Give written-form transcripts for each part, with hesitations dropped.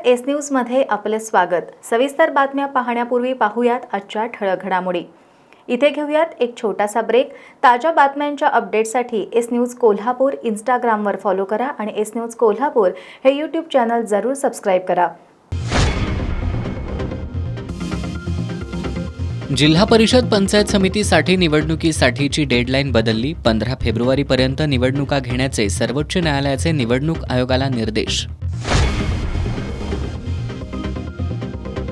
S न्यूजमध्ये आपले स्वागत। सविस्तर बातम्या पाहण्यापूर्वी पाहूयात आजच्या ठळक घडामोडी। इथे घेऊयात एक छोटासा ब्रेक। ताज्या बातम्यांच्या अपडेटसाठी एस न्यूज कोल्हापूर इंस्टाग्रामवर फॉलो करा आणि एस न्यूज कोल्हापूर हे यूट्यूब चॅनल जरूर सबस्क्राइब करा। जिल्हा परिषद पंचायत समितीसाठी निवडणुकीसाठीची डेडलाईन बदलली। 15 फेब्रुवारीपर्यंत निवडणुका घेण्याचे सर्वोच्च न्यायालयाचे निवडणूक आयोगाला निर्देश।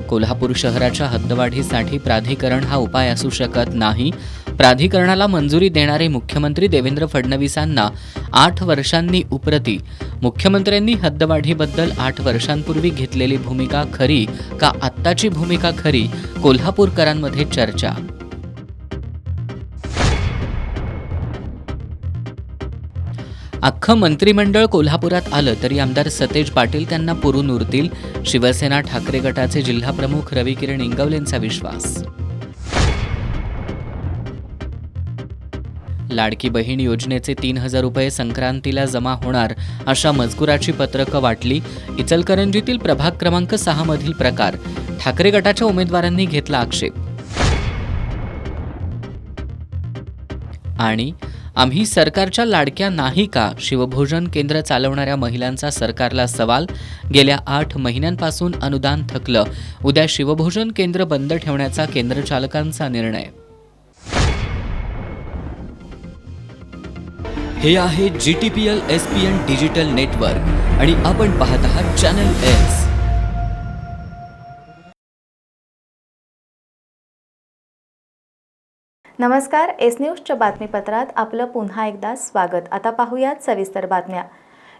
कोल्हापूर शहराच्या हद्दवाढीसाठी प्राधिकरण हा उपाय असू शकत नाही। प्राधिकरणाला मंजुरी देणारे मुख्यमंत्री देवेंद्र फडणवीसांना 8 वर्षांनी उपरती। मुख्यमंत्र्यांनी हद्दवाढीबद्दल 8 वर्षांपूर्वी घेतलेली भूमिका खरी का आत्ताची भूमिका खरी, कोल्हापूरकरांमध्ये चर्चा। अख्खं मंत्रिमंडळ कोल्हापुरात आलं तरी आमदार सतेज पाटील त्यांना पुरून उरतील, शिवसेना ठाकरे गटाचे जिल्हाप्रमुख रविकिरण इंगवलेंचा विश्वास। लाडकी बहीण योजनेचे 3000 रुपये संक्रांतीला जमा होणार अशा मजकुराची पत्रकं वाटली। इचलकरंजीतील प्रभाग क्रमांक 6 मधील प्रकार, ठाकरे गटाच्या उमेदवारांनी घेतला आक्षेप। आणि आम्ही सरकारच्या लाडक्या नाही का, शिवभोजन केंद्र चालवणाऱ्या महिलांचा सरकारला सवाल। गेल्या 8 महिन्यांपासून अनुदान थकलं, उद्या शिवभोजन केंद्र बंद ठेवण्याचा केंद्र चालकांचा निर्णय। हे आहे GTPL SPN डिजिटल नेटवर्क आणि आपण पाहत आहात चॅनल एस। नमस्कार, एस न्यूजच्या बातमीपत्रात आपलं पुन्हा एकदा स्वागत। आता पाहूयात सविस्तर बातम्या।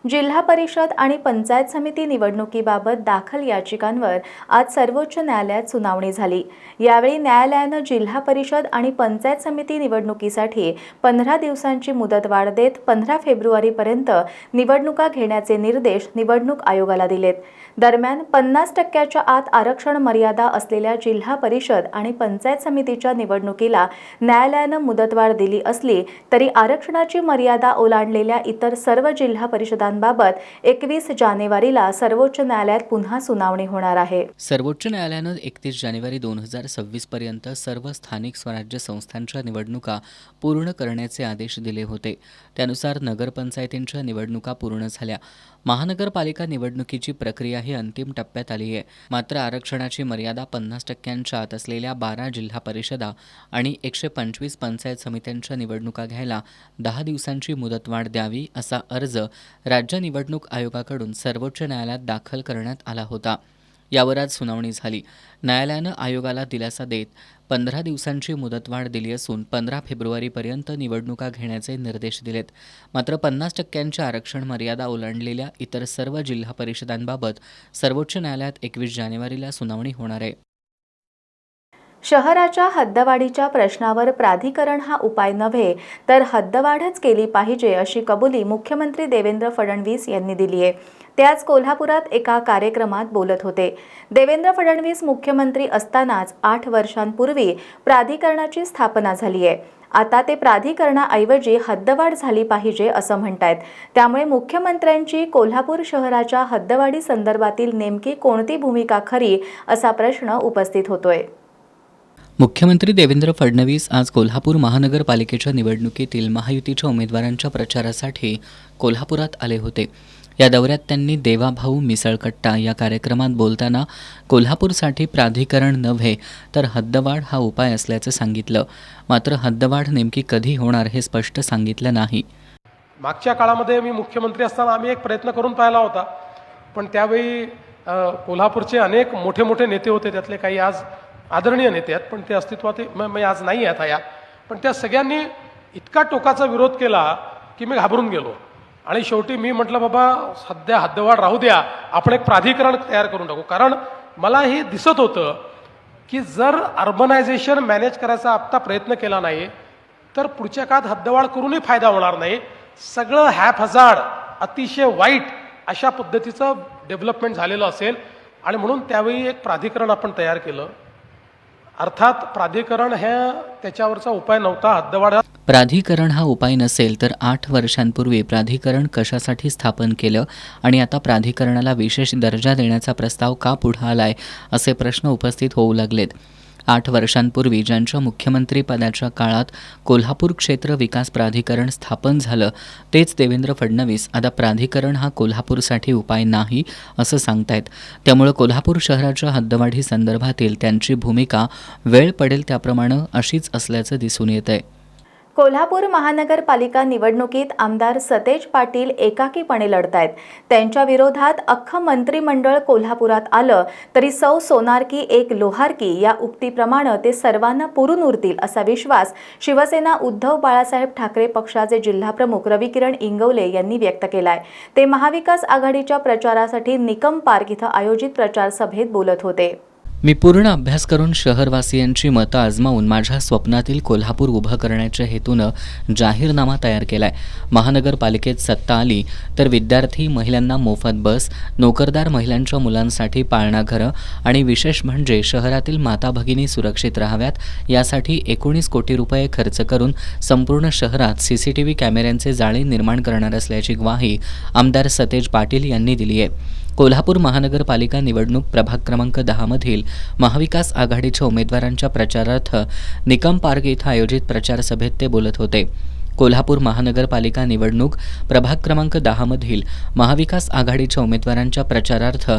जिल्हा परिषद आणि पंचायत समिती निवडणुकीबाबत दाखल याचिकांवर आज सर्वोच्च न्यायालयात सुनावणी झाली। यावेळी न्यायालयानं जिल्हा परिषद आणि पंचायत समिती निवडणुकीसाठी 15 दिवसांची मुदतवाढ देत 15 फेब्रुवारीपर्यंत निवडणुका घेण्याचे निर्देश निवडणूक आयोगाला दिलेत। दरम्यान 50% आत आरक्षण मर्यादा असलेल्या जिल्हा परिषद आणि पंचायत समितीच्या निवडणुकीला न्यायालयानं मुदतवाढ दिली असली तरी आरक्षणाची मर्यादा ओलांडलेल्या इतर सर्व जिल्हा परिषदांबाबत 21 जानेवारीला सर्वोच्च न्यायालयात पुन्हा सुनावणी होणार आहे। सर्वोच्च न्यायालयानं 31 जानेवारी 2026 पर्यंत सर्व स्थानिक स्वराज्य संस्थांच्या निवडणुका पूर्ण करण्याचे आदेश दिले होते। त्यानुसार नगरपंचायतींच्या निवडणुका पूर्ण झाल्या। महानगरपालिका निवडणुकीची प्रक्रिया ही अंतिम टप्प्यात आली आहे। मात्र आरक्षणाची मर्यादा 50% आत असलेल्या 12 जिल्हा परिषदा आणि 125 पंचायत समित्यांच्या निवडणुका घ्यायला 10 दिवसांची मुदतवाढ द्यावी असा अर्ज राज्य निवडणूक आयोगाकडून सर्वोच्च न्यायालयात दाखल करण्यात आला होता। यावर आज सुनावणी झाली। न्यायालयानं आयोगाला दिलासा देत 15 दिवसांची मुदतवाढ दिली असून 15 फेब्रुवारीपर्यंत निवडणुका घेण्याचे निर्देश दिलेत। मात्र 50% आरक्षण मर्यादा ओलांडलेल्या इतर सर्व जिल्हा परिषदांबाबत सर्वोच्च न्यायालयात 21 जानेवारीला सुनावणी होणार आहे। शहराच्या हद्दवाढीच्या प्रश्नावर प्राधिकरण हा उपाय नव्हे तर हद्दवाढच केली पाहिजे अशी कबुली मुख्यमंत्री देवेंद्र फडणवीस यांनी दिली आहे। ते आज कोल्हापुरात एका कार्यक्रमात बोलत होते। देवेंद्र फडणवीस मुख्यमंत्री असतानाच 8 वर्षांपूर्वी प्राधिकरणाची स्थापना झाली आहे। आता ते प्राधिकरणाऐवजी हद्दवाढ झाली पाहिजे असं म्हणतायत। त्यामुळे मुख्यमंत्र्यांची कोल्हापूर शहराच्या हद्दवाढी संदर्भातील नेमकी कोणती भूमिका खरी असा प्रश्न उपस्थित होतोय। मुख्यमंत्री देवेंद्र फडणवीस आज कोल्हापूर महानगरपालिकेच्या निवडणुकीतील महायुतीच्या उमेदवारांच्या प्रचारासाठी कोल्हापुरात आले होते। या दौऱ्यात त्यांनी देवाभाऊ मिसळकट्टा या कार्यक्रमात बोलताना कोल्हापूरसाठी प्राधिकरण नव्हे तर हद्दवाढ हा उपाय असल्याचं सांगितलं। मात्र हद्दवाढ नेमकी कधी होणार हे स्पष्ट सांगितलं नाही। मागच्या काळामध्ये मी मुख्यमंत्री असताना आम्ही एक प्रयत्न करून पाहिला होता, पण त्यावेळी कोल्हापूरचे अनेक मोठे मोठे नेते होते, त्यातले काही आज आदरणीय नेते आहेत पण ते अस्तित्वात आज नाही आहेत या, पण त्या सगळ्यांनी इतका टोकाचा विरोध केला की मी घाबरून गेलो आणि शेवटी मी म्हटलं बाबा सध्या हद्दवाढ राहू द्या, आपण एक प्राधिकरण तयार करून टाकू। कारण मला हे दिसत होतं की जर अर्बनायझेशन मॅनेज करायचा आता प्रयत्न केला नाही तर पुढच्या काळात हद्दवाढ करूनही फायदा होणार नाही। सगळं हॅपहजार्ड अतिशय वाईट अशा पद्धतीचं डेव्हलपमेंट झालेलं असेल आणि म्हणून त्यावेळी एक प्राधिकरण आपण तयार केलं अर्थात प्राधिकरण ह्या त्याच्यावरचा उपाय नव्हता. हद्दवाढ प्राधिकरण हा उपाय नसेल तर 8 वर्षांपूर्वी प्राधिकरण कशासाठी स्थापन केलं आणि आता प्राधिकरणाला विशेष दर्जा देण्याचा प्रस्ताव का पुढे आलाय असे प्रश्न उपस्थित होऊ लागलेत. 8 वर्षांपूर्वी ज्यांच्या मुख्यमंत्री पदाच्या काळात कोल्हापूर क्षेत्र विकास प्राधिकरण स्थापन झालं तेच देवेंद्र फडणवीस आता प्राधिकरण हा कोल्हापूरसाठी उपाय नाही असं सांगतायत. त्यामुळे कोल्हापूर शहराच्या हद्दवाढी संदर्भातील त्यांची भूमिका वेळ पडेल त्याप्रमाणे अशीच असल्याचं दिसून येतंय. कोल्हापूर महानगरपालिका निवडणुकीत आमदार सतेज पाटील एकाकीपणे लढतायत. त्यांच्या विरोधात अख्खं मंत्रिमंडळ कोल्हापुरात आलं तरी सौ सोनारकी एक लोहारकी या उक्तीप्रमाणे ते सर्वांना पुरून उरतील असा विश्वास शिवसेना उद्धव बाळासाहेब ठाकरे पक्षाचे जिल्हाप्रमुख रविकिरण इंगवले यांनी व्यक्त केलाय. ते महाविकास आघाडीच्या प्रचारासाठी निकम पार्क इथं आयोजित प्रचार सभेत बोलत होते. मी पूर्ण अभ्यास करून शहरवासियांची मतं आजमावून माझ्या स्वप्नातील कोल्हापूर उभं करण्याच्या हेतूनं जाहीरनामा तयार केलाय. महानगरपालिकेत सत्ता आली तर विद्यार्थी महिलांना मोफत बस, नोकरदार महिलांच्या मुलांसाठी पाळणा घरं आणि विशेष म्हणजे शहरातील माता भगिनी सुरक्षित राहाव्यात यासाठी 19 कोटी रुपये खर्च करून संपूर्ण शहरात CCTV कॅमेऱ्यांचे जाळे निर्माण करणार असल्याची ग्वाही आमदार सतेज पाटील यांनी दिली आहे. कोल्हापूर महानगरपालिका निवडणूक प्रभाग क्रमांक 10 मधील महाविकास आघाडीच्या उमेदवारांच्या प्रचारार्थ निकम पार्क इथं आयोजित प्रचार सभेत ते बोलत होते. कोल्हापूर महानगरपालिका निवडणूक प्रभाग क्रमांक 10 मधील महाविकास आघाडीच्या उमेदवारांच्या प्रचारार्थ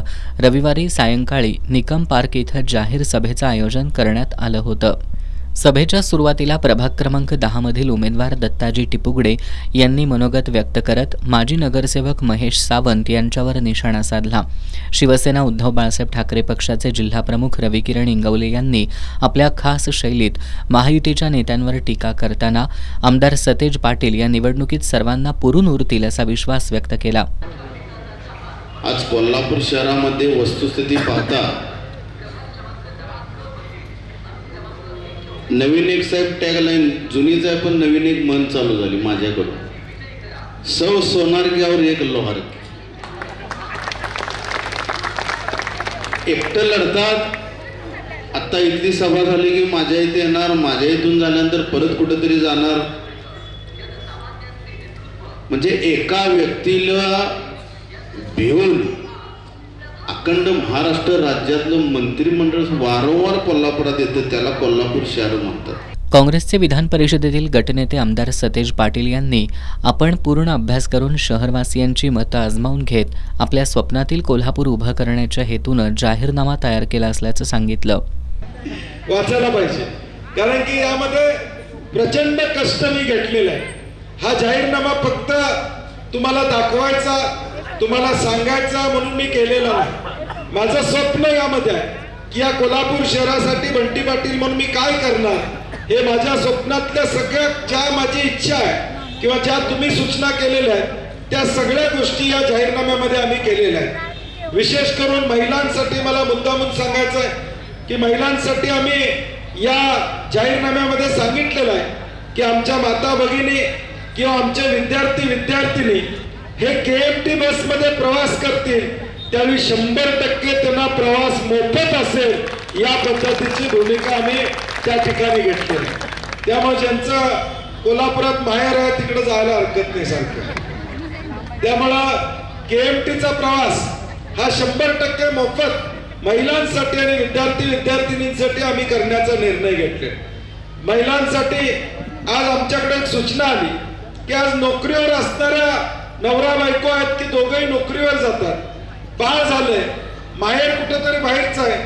रविवारी सायंकाळी निकम पार्क इथं जाहीर सभेचं आयोजन करण्यात आलं होतं. सभेच्या सुरुवातीला प्रभाग क्रमांक 10 मधील उमेदवार दत्ताजी टिपुगडे यांनी मनोगत व्यक्त करत माजी नगरसेवक महेश सावंत यांच्यावर निशाणा साधला. शिवसेना उद्धव बाळासाहेब ठाकरे पक्षाचे जिल्हाप्रमुख रविकिरण इंगवले यांनी आपल्या खास शैलीत महायुतीच्या नेत्यांवर टीका करताना आमदार सतेज पाटील या निवडणुकीत सर्वांना पुरून उरतील असा विश्वास व्यक्त केला. आज कोल्हापूर शहरामध्ये वस्तुस्थिती पाहता नवीन एक साहेब टॅगलाईन जुनीच आहे पण नवीन एक मन चालू झाली माझ्याकडून, सौ सोनारकीवर एक लोहारकी. एकटं लढतात. आता इथली सभा झाली की माझ्या इथे येणार, माझ्या इथून झाल्यानंतर परत कुठेतरी जाणार. म्हणजे एका व्यक्तीला भिवून अखंड महाराष्ट्र राज्यातलं मंत्रिमंडळ वारंवार कोल्हापुरात येतं, त्याला कोल्हापूर शहर म्हणतात. काँग्रेसचे विधान परिषदेतील गटनेते आमदार सतेज पाटील यांनी आपण पूर्ण अभ्यास करून शहरवासियांची मतं आजमावून घेत आपल्या स्वप्नातील कोल्हापूर उभं करण्याच्या हेतूनं जाहीरनामा तयार केला असल्याचं सांगितलं. वाचायला पाहिजे कारण की यामध्ये प्रचंड कष्ट मी घेतलेला आहे. हा जाहीरनामा फक्त तुम्हाला दाखवायचा, तुम्हाला सांगायचा म्हणून मी केलेला नाही. माझं स्वप्न यामध्ये आहे की या कोल्हापूर शहरासाठी बंटी पाटील म्हणून मी काय करणार हे माझ्या स्वप्नातल्या सगळ्या ज्या माझी इच्छा आहे किंवा ज्या तुम्ही सूचना केलेल्या आहेत त्या सगळ्या गोष्टी या जाहीरनाम्यामध्ये आम्ही केलेल्या आहेत. विशेष करून महिलांसाठी मला मुद्दामून सांगायचं आहे की महिलांसाठी आम्ही या जाहीरनाम्यामध्ये सांगितलेलं आहे की आमच्या माता भगिनी किंवा आमचे विद्यार्थिनी हे KMT बसमध्ये प्रवास करतील त्यावेळी 100% त्यांना प्रवास मोफत असेल या पद्धतीची भूमिका आम्ही त्या ठिकाणी घेतली. त्यामुळे ज्यांचं कोल्हापुरात माहेर आहे तिकडे जायला हरकत नाही सारखं. त्यामुळं KMTचा प्रवास हा 100% मोफत महिलांसाठी आणि विद्यार्थिनींसाठी आम्ही करण्याचा निर्णय घेतले. महिलांसाठी आज आमच्याकडे एक सूचना आली की आज नोकरीवर असणाऱ्या नवरा बायको आहेत की दोघंही नोकरीवर जातात, बाळ झालंय, माहेर कुठेतरी बाहेरच आहे,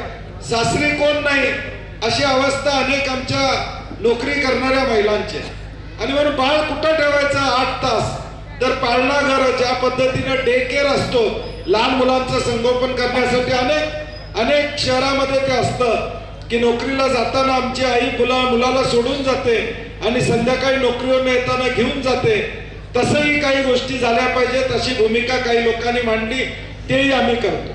सासरी कोण नाही, अशी अवस्था अनेक आमच्या नोकरी करणाऱ्या महिलांची. आणि म्हणून बाळ कुठं ठेवायचं 8 तास तर पाळणा घर ज्या पद्धतीने डे केअर असतो लहान मुलांचं संगोपन करण्यासाठी अनेक शहरामध्ये ते असतं की नोकरीला जाताना आमची आई मुलाला सोडून जाते आणि संध्याकाळी नोकरीवर येताना घेऊन जाते. तसंही काही गोष्टी झाल्या पाहिजेत अशी भूमिका काही लोकांनी मांडली, तेही आम्ही करतो.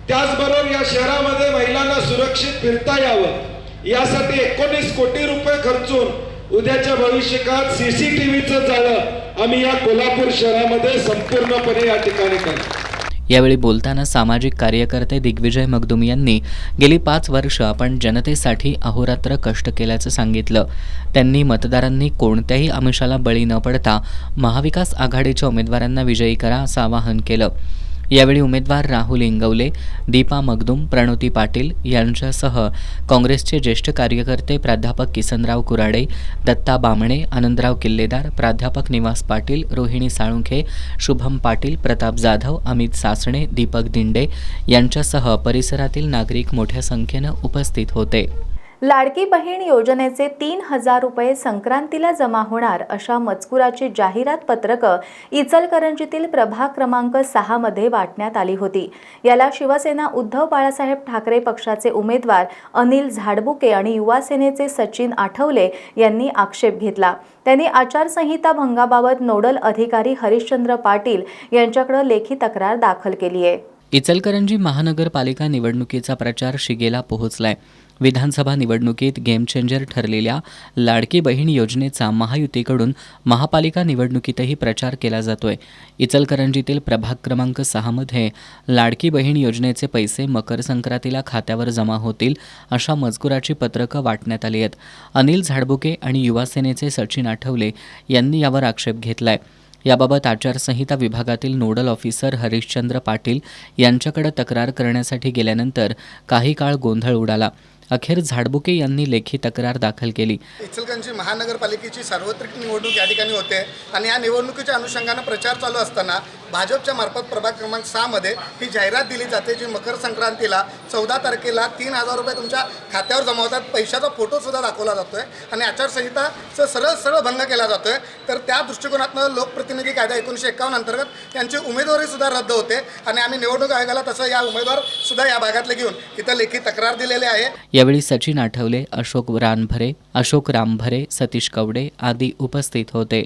त्याचबरोबर या शहरामध्ये महिलांना सुरक्षित फिरता यावं यासाठी 19 कोटी रुपये खर्चून उद्याच्या भविष्यकाळात CCTVचं जाळं आम्ही या कोल्हापूर शहरामध्ये संपूर्णपणे या ठिकाणी करतो. यावेळी बोलताना सामाजिक कार्यकर्ते दिग्विजय मगदुम यांनी गेली 5 वर्ष आपण जनतेसाठी अहोरात्र कष्ट केल्याचं सांगितलं. त्यांनी मतदारांनी कोणत्याही आमिषाला बळी न पडता महाविकास आघाडीच्या उमेदवारांना विजयी करा असं आवाहन केलं. यावेळी उमेदवार राहुल इंगवले, दीपा मगदुम, प्रणोती पाटील यांच्यासह काँग्रेसचे ज्येष्ठ कार्यकर्ते प्राध्यापक किसनराव कुराडे, दत्ता बामणे, आनंदराव किल्लेदार, प्राध्यापक निवास पाटील, रोहिणी साळुंखे, शुभम पाटील, प्रताप जाधव, अमित सासणे, दीपक दिंडे यांच्यासह परिसरातील नागरिक मोठ्या संख्येनं उपस्थित होते. लाडकी बहीण योजनेचे 3,000 रुपये संक्रांतीला जमा होणार अशा मजकुराची जाहिरात पत्रकं इचलकरंजीतील प्रभाग क्रमांक 6 मध्ये वाटण्यात आली होती. याला शिवसेना उद्धव बाळासाहेब ठाकरे पक्षाचे उमेदवार अनिल झाडबुके आणि युवा सेनेचे सचिन आठवले यांनी आक्षेप घेतला. त्यांनी आचारसंहिता भंगाबाबत नोडल अधिकारी हरिश्चंद्र पाटील यांच्याकडे लेखी तक्रार दाखल केली आहे. इचलकरंजी महानगरपालिका निवडणुकीचा प्रचार शिगेला पोहोचलाय. विधानसभा निवडणुकीत गेम चेंजर ठरलेल्या लाडकी बहीण योजनेचा महायुतीकडून महापालिका निवडणुकीतही प्रचार केला जातोय. इचलकरंजीतील प्रभाग क्रमांक 6 मध्ये लाडकी बहीण योजनेचे पैसे मकर संक्रांतीला खात्यावर जमा होतील अशा मजकुराची पत्रकं वाटण्यात आली आहेत. अनिल झाडबुके आणि युवा सेनेचे सचिन आठवले यांनी यावर आक्षेप घेतलाय. याबाबत आचारसंहिता विभागातील नोडल ऑफिसर हरिश्चंद्र पाटील यांच्याकडे तक्रार करण्यासाठी गेल्यानंतर काही काळ गोंधळ उडाला. अखेर झाडबुके यांनी लेखी तक्रार दाखल केली. इचलकरंजी महानगरपालिकेची सार्वत्रिक निवडणूक या ठिकाणी होते आणि या निवडणुकीच्या अनुषंगानं प्रचार चालू असताना भाजपच्या मार्फत प्रभाग क्रमांक 6 मध्ये ही जाहिरात दिली जाते जी मकर संक्रांतीला 14 तारखेला 3,000 रुपये तुमच्या खात्यावर जमा होतात. पैशाचा फोटोसुद्धा दाखवला जातोय आणि आचारसंहिताचा सरळ भंग केला जातोय. तर त्या दृष्टिकोनातनं लोकप्रतिनिधी कायदा 1951 अंतर्गत यांची उमेदवारीसुद्धा रद्द होते आणि आम्ही निवडणूक आयोगाला तसं या उमेदवारसुद्धा या भागातले घेऊन इथं लेखी तक्रार दिलेली आहे. यावेळी सचिन आठवले, अशोक रामभरे, सतीश कवडे आदी उपस्थित होते.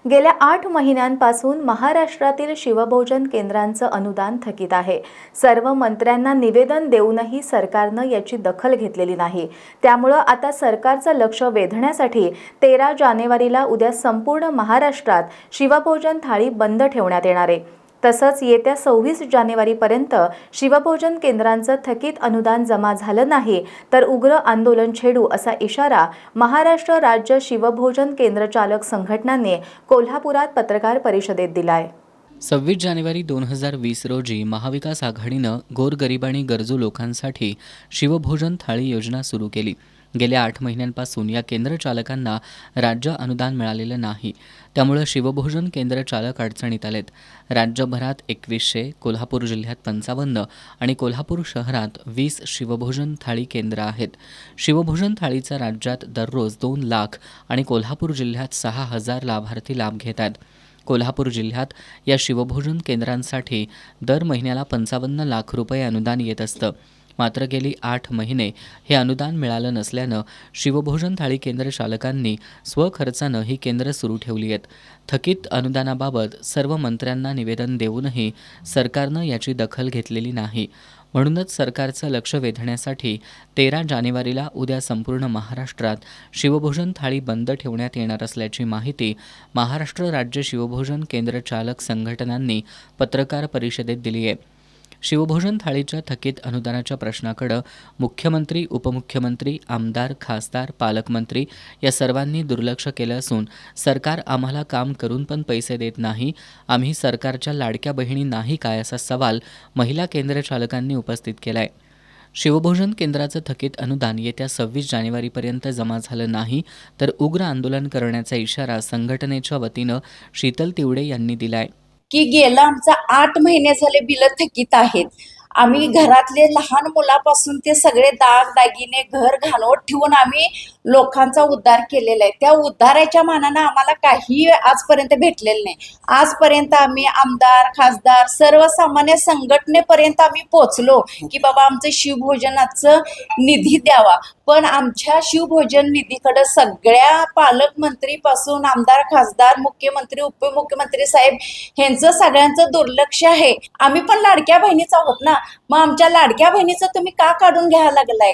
गेल्या 8 महिन्यांपासून महाराष्ट्रातील शिवभोजन केंद्रांचं अनुदान थकीत आहे. सर्व मंत्र्यांना निवेदन देऊनही सरकारनं याची दखल घेतलेली नाही. त्यामुळं आता सरकारचं लक्ष वेधण्यासाठी 13 जानेवारीला उद्या संपूर्ण महाराष्ट्रात शिवभोजन थाळी बंद ठेवण्यात येणार आहे. तसंच येत्या 26 जानेवारीपर्यंत शिवभोजन केंद्रांचं थकीत अनुदान जमा झालं नाही तर उग्र आंदोलन छेडू असा इशारा महाराष्ट्र राज्य शिवभोजन केंद्रचालक संघटनांनी कोल्हापुरात पत्रकार परिषदेत दिलाय. 26 जानेवारी 2020 रोजी महाविकास आघाडीनं गोरगरीब आणि गरजू लोकांसाठी शिवभोजन थाळी योजना सुरू केली. गेल्या 8 महिन्यांपासून या केंद्र चालकांना राज्य अनुदान मिळालेलं नाही. त्यामुळे शिवभोजन केंद्र चालक अडचणीत आलेत. राज्यभरात 2100, कोल्हापूर जिल्ह्यात 55 आणि कोल्हापूर शहरात 20 शिवभोजन थाळी केंद्र आहेत. शिवभोजन थाळीचा राज्यात दररोज 2 लाख आणि कोल्हापूर जिल्ह्यात 6,000 लाभार्थी लाभ घेतात. कोल्हापूर जिल्ह्यात या शिवभोजन केंद्रांसाठी दर महिन्याला 55 लाख रुपये अनुदान येत असतं. मात्र गेली 8 महिने हे अनुदान मिळालं नसल्यानं शिवभोजन थाळी केंद्र चालकांनी स्वखर्चानं ही केंद्र सुरू ठेवली आहेत. थकीत अनुदानाबाबत सर्व मंत्र्यांना निवेदन देऊनही सरकारनं याची दखल घेतलेली नाही. म्हणूनच सरकारचं लक्ष वेधण्यासाठी 13 जानेवारीला उद्या संपूर्ण महाराष्ट्रात शिवभोजन थाळी बंद ठेवण्यात येणार असल्याची माहिती महाराष्ट्र राज्य शिवभोजन केंद्र चालक संघटनांनी पत्रकार परिषदेत दिली आहे. शिवभोजन थाळीच्या थकीत अनुदानाच्या प्रश्नाकडे मुख्यमंत्री, उपमुख्यमंत्री, आमदार, खासदार, पालकमंत्री या सर्वांनी दुर्लक्ष केलं असून सरकार आम्हाला काम करून पण पैसे देत नाही, आम्ही सरकारच्या लाडक्या बहिणी नाही काय असा सवाल महिला केंद्र चालकांनी उपस्थित केलाय. शिवभोजन केंद्राचं थकीत अनुदान येत्या 26 जानेवारीपर्यंत जमा झालं नाही तर उग्र आंदोलन करण्याचा इशारा संघटनेच्या वतीनं शीतल तिवडे यांनी दिलाय. की गेलं आमचं 8 महिने झाले बिलं थकीत आहेत. आम्ही घरातले लहान मुलापासून ते सगळे दागदागिने घर घालवत ठेवून आम्ही लोकांचा उद्धार केलेला आहे. त्या उद्धाराच्या मानानं आम्हाला काही आजपर्यंत भेटलेलं नाही. आजपर्यंत आम्ही आमदार, खासदार, सर्वसामान्य संघटनेपर्यंत आम्ही पोचलो की बाबा आमचं शिवभोजनाचं निधी द्यावा. पण आमच्या शिवभोजन निधीकडे सगळ्या पालकमंत्रीपासून आमदार, खासदार, मुख्यमंत्री, उपमुख्यमंत्री साहेब ह्यांचं सगळ्यांचं दुर्लक्ष आहे. आम्ही पण लाडक्या बहिणीच आहोत ना, मग आमच्या लाडक्या बहिणीचं तुम्ही का काढून घ्यायला लागलाय?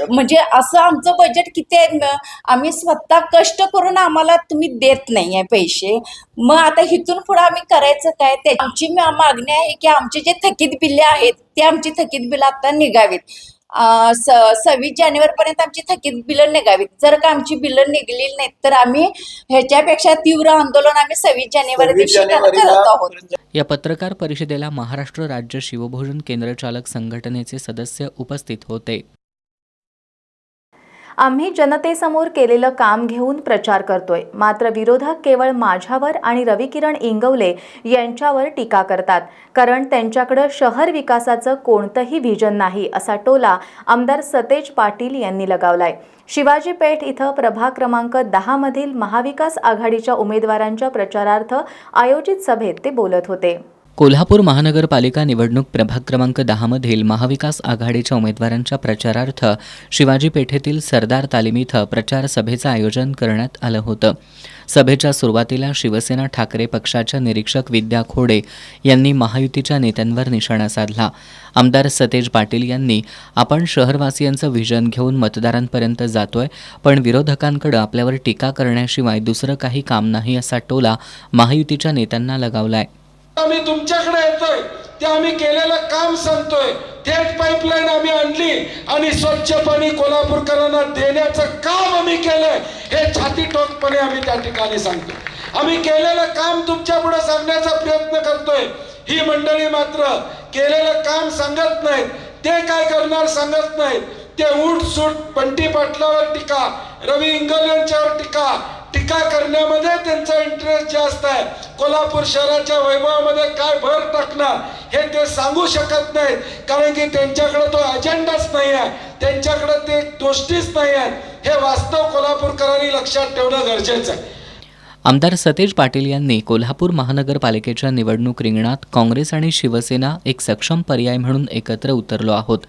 म्हणजे असं आमचं बजेट किती आहे आम्ही स्वतः कष्ट करून आम्हाला तुम्ही देत नाही आहे पैसे, मग आता इथून पुढे आम्ही करायचं काय? ते आमची मागणी आहे की आमचे जे थकीत बिले आहेत ते आमची थकीत बिलं आता निघावीत. 26 जानेवारीपर्यंत आमची थकीत बिलं निघावीत. जर का आमची बिलं निघलेली नाहीत तर आम्ही ह्याच्यापेक्षा तीव्र आंदोलन आम्ही 26 जानेवारी दिवशी करत आहोत. या पत्रकार परिषदेला महाराष्ट्र राज्य शिवभोजन केंद्रचालक संघटनेचे सदस्य उपस्थित होते. आम्ही जनतेसमोर केलेलं काम घेऊन प्रचार करतोय, मात्र विरोधक केवळ माझ्यावर आणि रविकिरण इंगवले यांच्यावर टीका करतात, कारण त्यांच्याकडे शहर विकासाचं कोणतंही व्हिजन नाही, असा टोला आमदार सतेज पाटील यांनी लगावलाय. शिवाजी पेठ इथं प्रभाग क्रमांक 10 मधील महाविकास आघाडीच्या उमेदवारांच्या प्रचारार्थ आयोजित सभेत ते बोलत होते. कोल्हापूर महानगरपालिका निवडणूक प्रभाग क्रमांक 10 मधील महाविकास आघाडीच्या उमेदवारांच्या प्रचारार्थ शिवाजी पेठेतील सरदार तालीम इथं प्रचार सभेचं आयोजन करण्यात आलं होतं. सभेच्या सुरुवातीला शिवसेना ठाकरे पक्षाच्या निरीक्षक विद्या खोडे यांनी महायुतीच्या नेत्यांवर निशाणा साधला. आमदार सतेज पाटील यांनी आपण शहरवासियांचं व्हिजन घेऊन मतदारांपर्यंत जातोय, पण विरोधकांकडे आपल्यावर टीका करण्याशिवाय दुसरं काही काम नाही, असा टोला महायुतीच्या नेत्यांना लगावलाय. आम्ही तुमच्याकडे येतोय ते आम्ही केलेलं काम सांगतोय. थेट पाईपलाईन आम्ही आणली आणि स्वच्छ पाणी कोल्हापूरकरांना देण्याचं काम आम्ही केलंय, हे छाती ठोकपणे आम्ही त्या ठिकाणी सांगतो. आम्ही केलेलं काम तुमच्या पुढे सांगण्याचा प्रयत्न करतोय. ही मंडळी मात्र केलेलं काम सांगत नाहीत. ते काय करणार सांगत नाहीत. ते उठ सूट बंटी पाटलावर टीका, रवी इंगवलेंच्यावर टीका करण्यामध्ये त्यांचा इंटरेस्ट जास्त आहे. कोल्हापूर शहराच्या वैभवामध्ये काय भर टाकणार हे ते सांगू शकत नाहीत, कारण की त्यांच्याकडे तो अजेंडाच नाही आहे, त्यांच्याकडे ते गोष्टीच नाही आहेत. हे वास्तव कोल्हापूरकरांनी लक्षात ठेवणं गरजेचं आहे. आमदार सतेज पाटील यांनी कोल्हापूर महानगरपालिकेच्या निवडणूक रिंगणात काँग्रेस आणि शिवसेना एक सक्षम पर्याय म्हणून एकत्र उतरलो आहोत.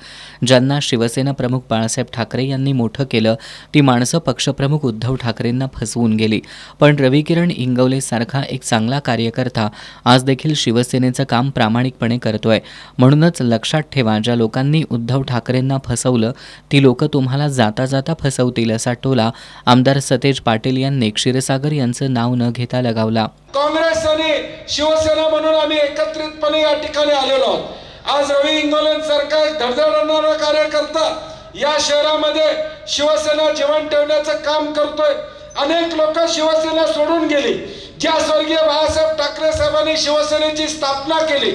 ज्यांना शिवसेना प्रमुख बाळासाहेब ठाकरे यांनी मोठं केलं, ती माणसं पक्षप्रमुख उद्धव ठाकरेंना फसवून गेली. पण रविकिरण इंगवले सारखा एक चांगला कार्यकर्ता आज देखील शिवसेनेचं काम प्रामाणिकपणे करतोय. म्हणूनच लक्षात ठेवा, ज्या लोकांनी उद्धव ठाकरेंना फसवलं ती लोक तुम्हाला जाता जाता फसवतील, असा टोला आमदार सतेज पाटील यांनी क्षीरसागर यांचं नाव न घेता लगावला. काँग्रेस आणि शिवसेना म्हणून आम्ही एकत्रितपणे या ठिकाणी आलेलो आहोत. आज रवी इंगवलेंसारखा एक धडधडणारा कार्यकर्ता या शहरामध्ये शिवसेना जीवन ठेवण्याचं काम करतोय. अनेक लोक शिवसेना सोडून गेली. ज्या स्वर्गीय बाळासाहेब ठाकरे साहेबांनी शिवसेनेची स्थापना केली,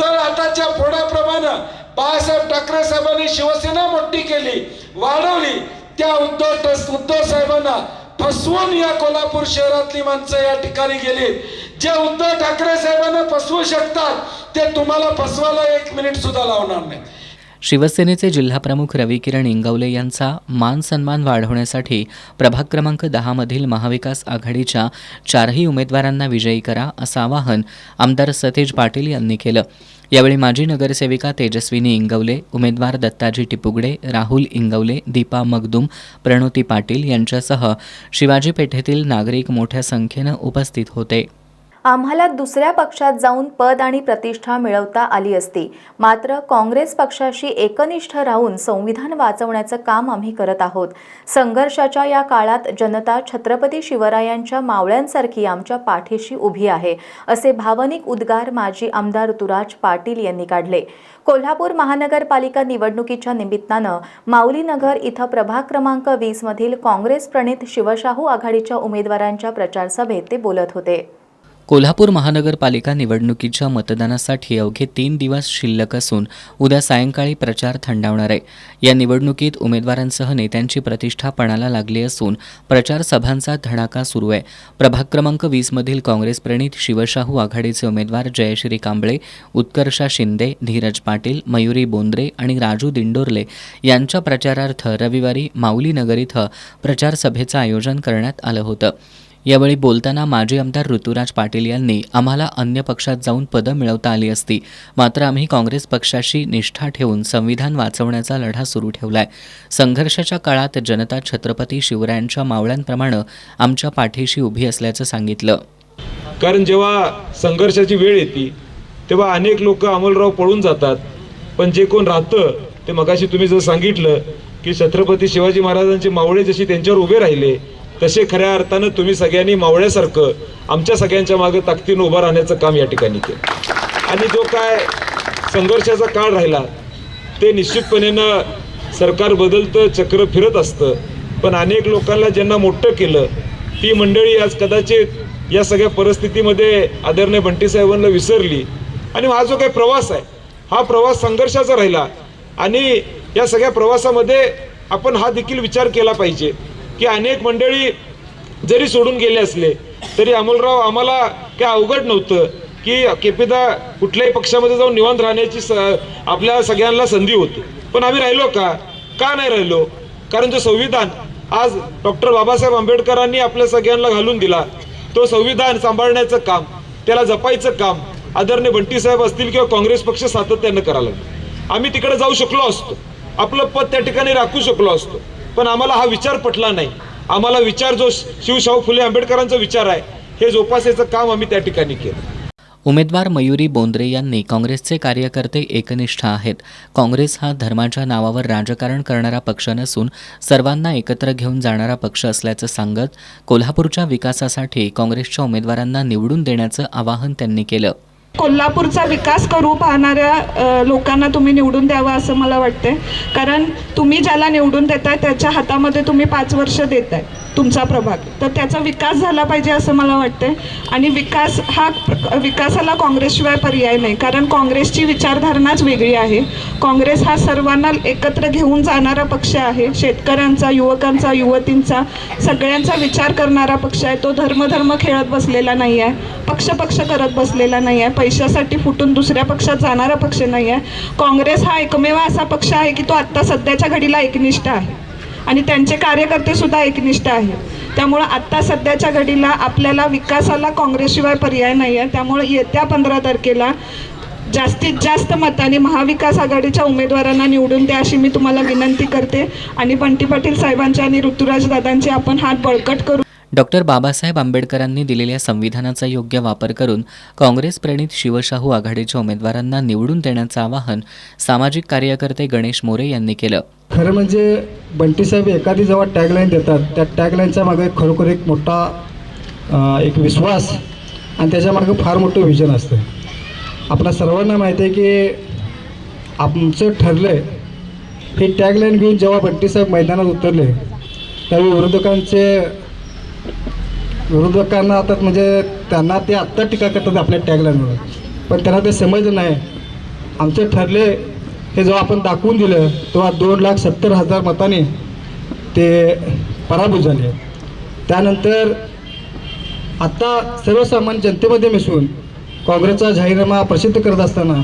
तर आताच्या फोडाप्रमाणे बाळासाहेब ठाकरे साहेबांनी शिवसेना मोठी केली, वाढवली. त्या उद्धव साहेबांना फसवून या कोल्हापूर शहरातली माणसं या ठिकाणी गेली. जे उद्धव ठाकरे साहेबांना फसवू शकतात ते तुम्हाला फसवायला 1 मिनिट सुद्धा लावणार नाही. शिवसेनेचे जिल्हाप्रमुख रविकिरण इंगवले यांचा मान सन्मान वाढवण्यासाठी प्रभाग क्रमांक 10 मधील महाविकास आघाडीच्या 4ही उमेदवारांना विजयी करा, असं आवाहन आमदार सतेज पाटील यांनी केलं. यावेळी माजी नगरसेविका तेजस्विनी इंगवले, उमेदवार दत्ताजी टिपुगडे, राहुल इंगवले, दीपा मगदूम, प्रणोती पाटील यांच्यासह शिवाजी पेठेतील नागरिक मोठ्या संख्येनं उपस्थित होते. आम्हाला दुसऱ्या पक्षात जाऊन पद आणि प्रतिष्ठा मिळवता आली असती, मात्र काँग्रेस पक्षाशी एकनिष्ठ राहून संविधान वाचवण्याचं काम आम्ही करत आहोत. संघर्षाच्या या काळात जनता छत्रपती शिवरायांच्या मावळ्यांसारखी आमच्या पाठीशी उभी आहे, असे भावनिक उद्गार माजी आमदार ऋतुराज पाटील यांनी काढले. कोल्हापूर महानगरपालिका निवडणुकीच्या निमित्तानं माऊलीनगर इथं प्रभाग क्रमांक 20 मधील काँग्रेस प्रणित शिवशाहू आघाडीच्या उमेदवारांच्या प्रचार सभेत ते बोलत होते. कोल्हापूर महानगरपालिका निवडणुकीच्या मतदानासाठी अवघे 3 दिवस शिल्लक असून उद्या सायंकाळी प्रचार थंडावणार आहे. या निवडणुकीत उमेदवारांसह नेत्यांची प्रतिष्ठा पणाला लागली असून प्रचार सभांचा धडाका सुरू आहे. प्रभाग क्रमांक 20 मधील काँग्रेस प्रणित शिवशाहू आघाडीचे उमेदवार जयश्री कांबळे, उत्कर्षा शिंदे, धीरज पाटील, मयुरी बोंद्रे आणि राजू दिंडोरले यांच्या प्रचारार्थ रविवारी माऊलीनगर इथं प्रचार सभेचं आयोजन करण्यात आलं होतं. यावेळी बोलताना माजी आमदार ऋतुराज पाटील यांनी आम्हाला अन्य पक्षात जाऊन पदं मिळवता आली असती, मात्र आम्ही काँग्रेस पक्षाशी निष्ठा ठेवून संविधान वाचवण्याचा लढा सुरू ठेवलाय. संघर्षाच्या काळात जनता छत्रपती शिवरायांच्या मावळ्यांप्रमाणे आमच्या पाठीशी उभी असल्याचं सांगितलं. कारण जेव्हा संघर्षाची वेळ येते तेव्हा अनेक लोक अमोलराव पळून जातात, पण जे कोण राहतं ते मगाशी तुम्ही जर सांगितलं की छत्रपती शिवाजी महाराजांचे मावळे जशी त्यांच्यावर उभे राहिले तसे खऱ्या अर्थानं तुम्ही सगळ्यांनी मावळ्यासारखं आमच्या सगळ्यांच्या मागे ताकदीनं उभं राहण्याचं काम या ठिकाणी केलं. आणि जो काय संघर्षाचा काळ राहिला ते निश्चितपणेनं सरकार बदलतं, चक्र फिरत असतं, पण अनेक लोकांना ज्यांना मोठं केलं ती मंडळी आज कदाचित या सगळ्या परिस्थितीमध्ये आदरणीय बंटी साहेबांना विसरली. आणि हा जो काही प्रवास आहे हा प्रवास संघर्षाचा राहिला. आणि या सगळ्या प्रवासामध्ये आपण हा देखील विचार केला पाहिजे की अनेक मंडळी जरी सोडून गेले असले तरी अमोलराव आम्हाला काय अवघड नव्हतं की केपीदा कुठल्याही पक्षामध्ये जाऊन निवांत राहण्याची आपल्या सगळ्यांना संधी होती. पण आम्ही राहिलो का नाही राहिलो? कारण जो संविधान आज डॉक्टर बाबासाहेब आंबेडकरांनी आपल्या सगळ्यांना घालून दिला तो संविधान सांभाळण्याचं काम, त्याला जपायचं काम आदरणीय बंटी साहेब असतील किंवा काँग्रेस पक्ष सातत्यानं करायला लागला. आम्ही तिकडे जाऊ शकलो असतो, आपलं पद त्या ठिकाणी राखू शकलो असतो, पण आम्हाला हा विचार पटला नाही. आम्हाला विचार जो शिवशाहू फुले आंबेडकरांचा विचार आहे हे जोपासायचं काम आम्ही त्या ठिकाणी केलं. उमेदवार मयुरी बोंद्रे यांनी काँग्रेसचे कार्यकर्ते एकनिष्ठ आहेत. काँग्रेस हा धर्माच्या नावावर राजकारण करणारा पक्ष नसून सर्वांना एकत्र घेऊन जाणारा पक्ष असल्याचं सांगत कोल्हापूरच्या विकासासाठी काँग्रेसच्या उमेदवारांना निवडून देण्याचं आवाहन त्यांनी केलं. कोल्हापूरचा विकास करू पाहणाऱ्या लोकांना तुम्ही निवडून द्यावं असं मला वाटते. कारण तुम्ही ज्याला निवडून देताय त्याच्या हातामध्ये तुम्ही 5 वर्ष देताय तुमचा प्रभाग, तर त्याचा विकास झाला पाहिजे असं मला वाटते. आणि विकासाला काँग्रेसशिवाय पर्याय नाही, कारण काँग्रेसची विचारधारणाच वेगळी आहे. काँग्रेस हा सर्वांना एकत्र घेऊन जाणारा पक्ष आहे. शेतकऱ्यांचा, युवकांचा, युवतींचा सगळ्यांचा विचार करणारा पक्ष आहे. तो धर्म खेळत बसलेला नाही आहे, पक्ष करत बसलेला नाही आहे, पैशासाठी फुटून दुसऱ्या पक्षात जाणारा पक्ष नाही आहे. काँग्रेस हा एकमेव असा पक्ष आहे की तो आत्ता सध्याच्या घडीला एकनिष्ठ आहे आणि त्यांचे कार्यकर्ते सुद्धा एकनिष्ठ आहेत. त्यामुळं आत्ता सध्याच्या घडीला आपल्याला विकासाला काँग्रेसशिवाय पर्याय नाही आहे. त्यामुळे येत्या 15 तारखेला जास्तीत जास्त मताने महाविकास आघाडीच्या उमेदवारांना निवडून द्या अशी मी तुम्हाला विनंती करते. आणि बंटी पाटील साहेबांचे आणि ऋतुराज दादांचे आपण हात बळकट करू. डॉक्टर बाबासाहेब आंबेडकरांनी दिलेल्या संविधानाचा योग्य वापर करून काँग्रेस प्रणित शिवशाहू आघाडीच्या उमेदवारांना निवडून देण्याचं आवाहन सामाजिक कार्यकर्ते गणेश मोरे यांनी केलं. खरं म्हणजे बंटी साहेब एखादी जेव्हा टॅगलाईन देतात त्या टॅगलाईनच्या मागे खरोखर एक मोठा एक विश्वास आणि त्याच्यामागे फार मोठं विजन असतं. आपल्या सर्वांना माहिती आहे की आमचं ठरलं आहे हे टॅगलाईन घेऊन जेव्हा बंटी साहेब मैदानात उतरले त्यावेळी विरोधकांना आता म्हणजे त्यांना ते आत्ता टीका करतात आपल्या टॅगलाईनवर, पण त्यांना ते समजलं नाही. आमचं ठरले हे जेव्हा आपण दाखवून दिलं तेव्हा 2,70,000 मतांनी ते पराभूत झाले. त्यानंतर आत्ता सर्वसामान्य जनतेमध्ये मिसळून काँग्रेसचा जाहीरनामा प्रसिद्ध करत असताना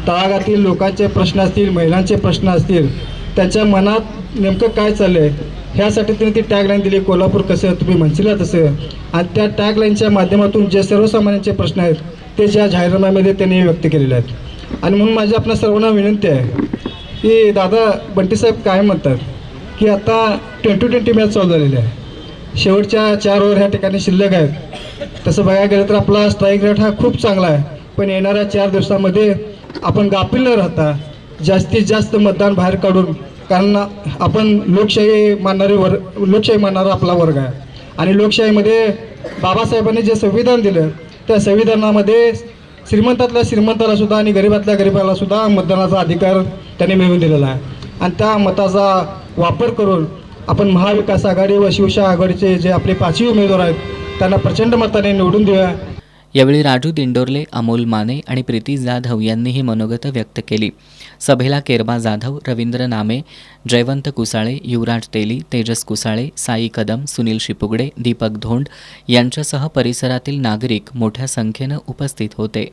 तळागातील लोकांचे प्रश्न असतील, महिलांचे प्रश्न असतील, त्यांच्या मनात नेमकं काय चाललं आहे ह्यासाठी त्यांनी ती टॅगलाईन दिली, कोल्हापूर कसं तुम्ही म्हणशीला तसं. आणि त्या टॅगलाईनच्या माध्यमातून जे सर्वसामान्यांचे प्रश्न आहेत ते ज्या जाहीरनाम्यामध्ये त्यांनी व्यक्त केलेले आहेत. आणि म्हणून माझी आपल्या सर्वांना विनंती आहे की दादा बंटी साहेब काय म्हणतात की आता 20-20 मॅच चालू झालेली आहे, शेवटच्या 4 ओव्हर ह्या ठिकाणी शिल्लक आहेत. तसं बघायला गेलं तर आपला स्ट्राईक रेट हा खूप चांगला आहे, पण येणाऱ्या 4 दिवसामध्ये आपण गाफील न राहता जास्तीत जास्त मतदान बाहेर काढून, कारण आपण लोकशाही मानणारा आपला वर्ग आहे आणि लोकशाहीमध्ये बाबासाहेबांनी जे संविधान दिलं त्या संविधानामध्ये श्रीमंतातल्या श्रीमंताला सुद्धा आणि गरिबातल्या गरिबाला सुद्धा मतदानाचा अधिकार त्यांनी मिळवून दिलेला आहे. आणि त्या मताचा वापर करून आपण महाविकास आघाडी व शिवसेना आघाडीचे जे आपले 5 उमेदवार आहेत त्यांना प्रचंड मताने निवडून देऊया. यावेळी राजू दिंडोरले, अमोल माने आणि प्रीती जाधव यांनीही मनोगत व्यक्त केली. सभेला केरबा जाधव, रवींद्र नामे, जयवंत कुसाळे, युवराज तेली, तेजस कुसाळे, साई कदम, सुनील शिपुगडे, दीपक धोंड यांच्यासह परिसरातील नागरिक मोठ्या संख्येनं उपस्थित होते.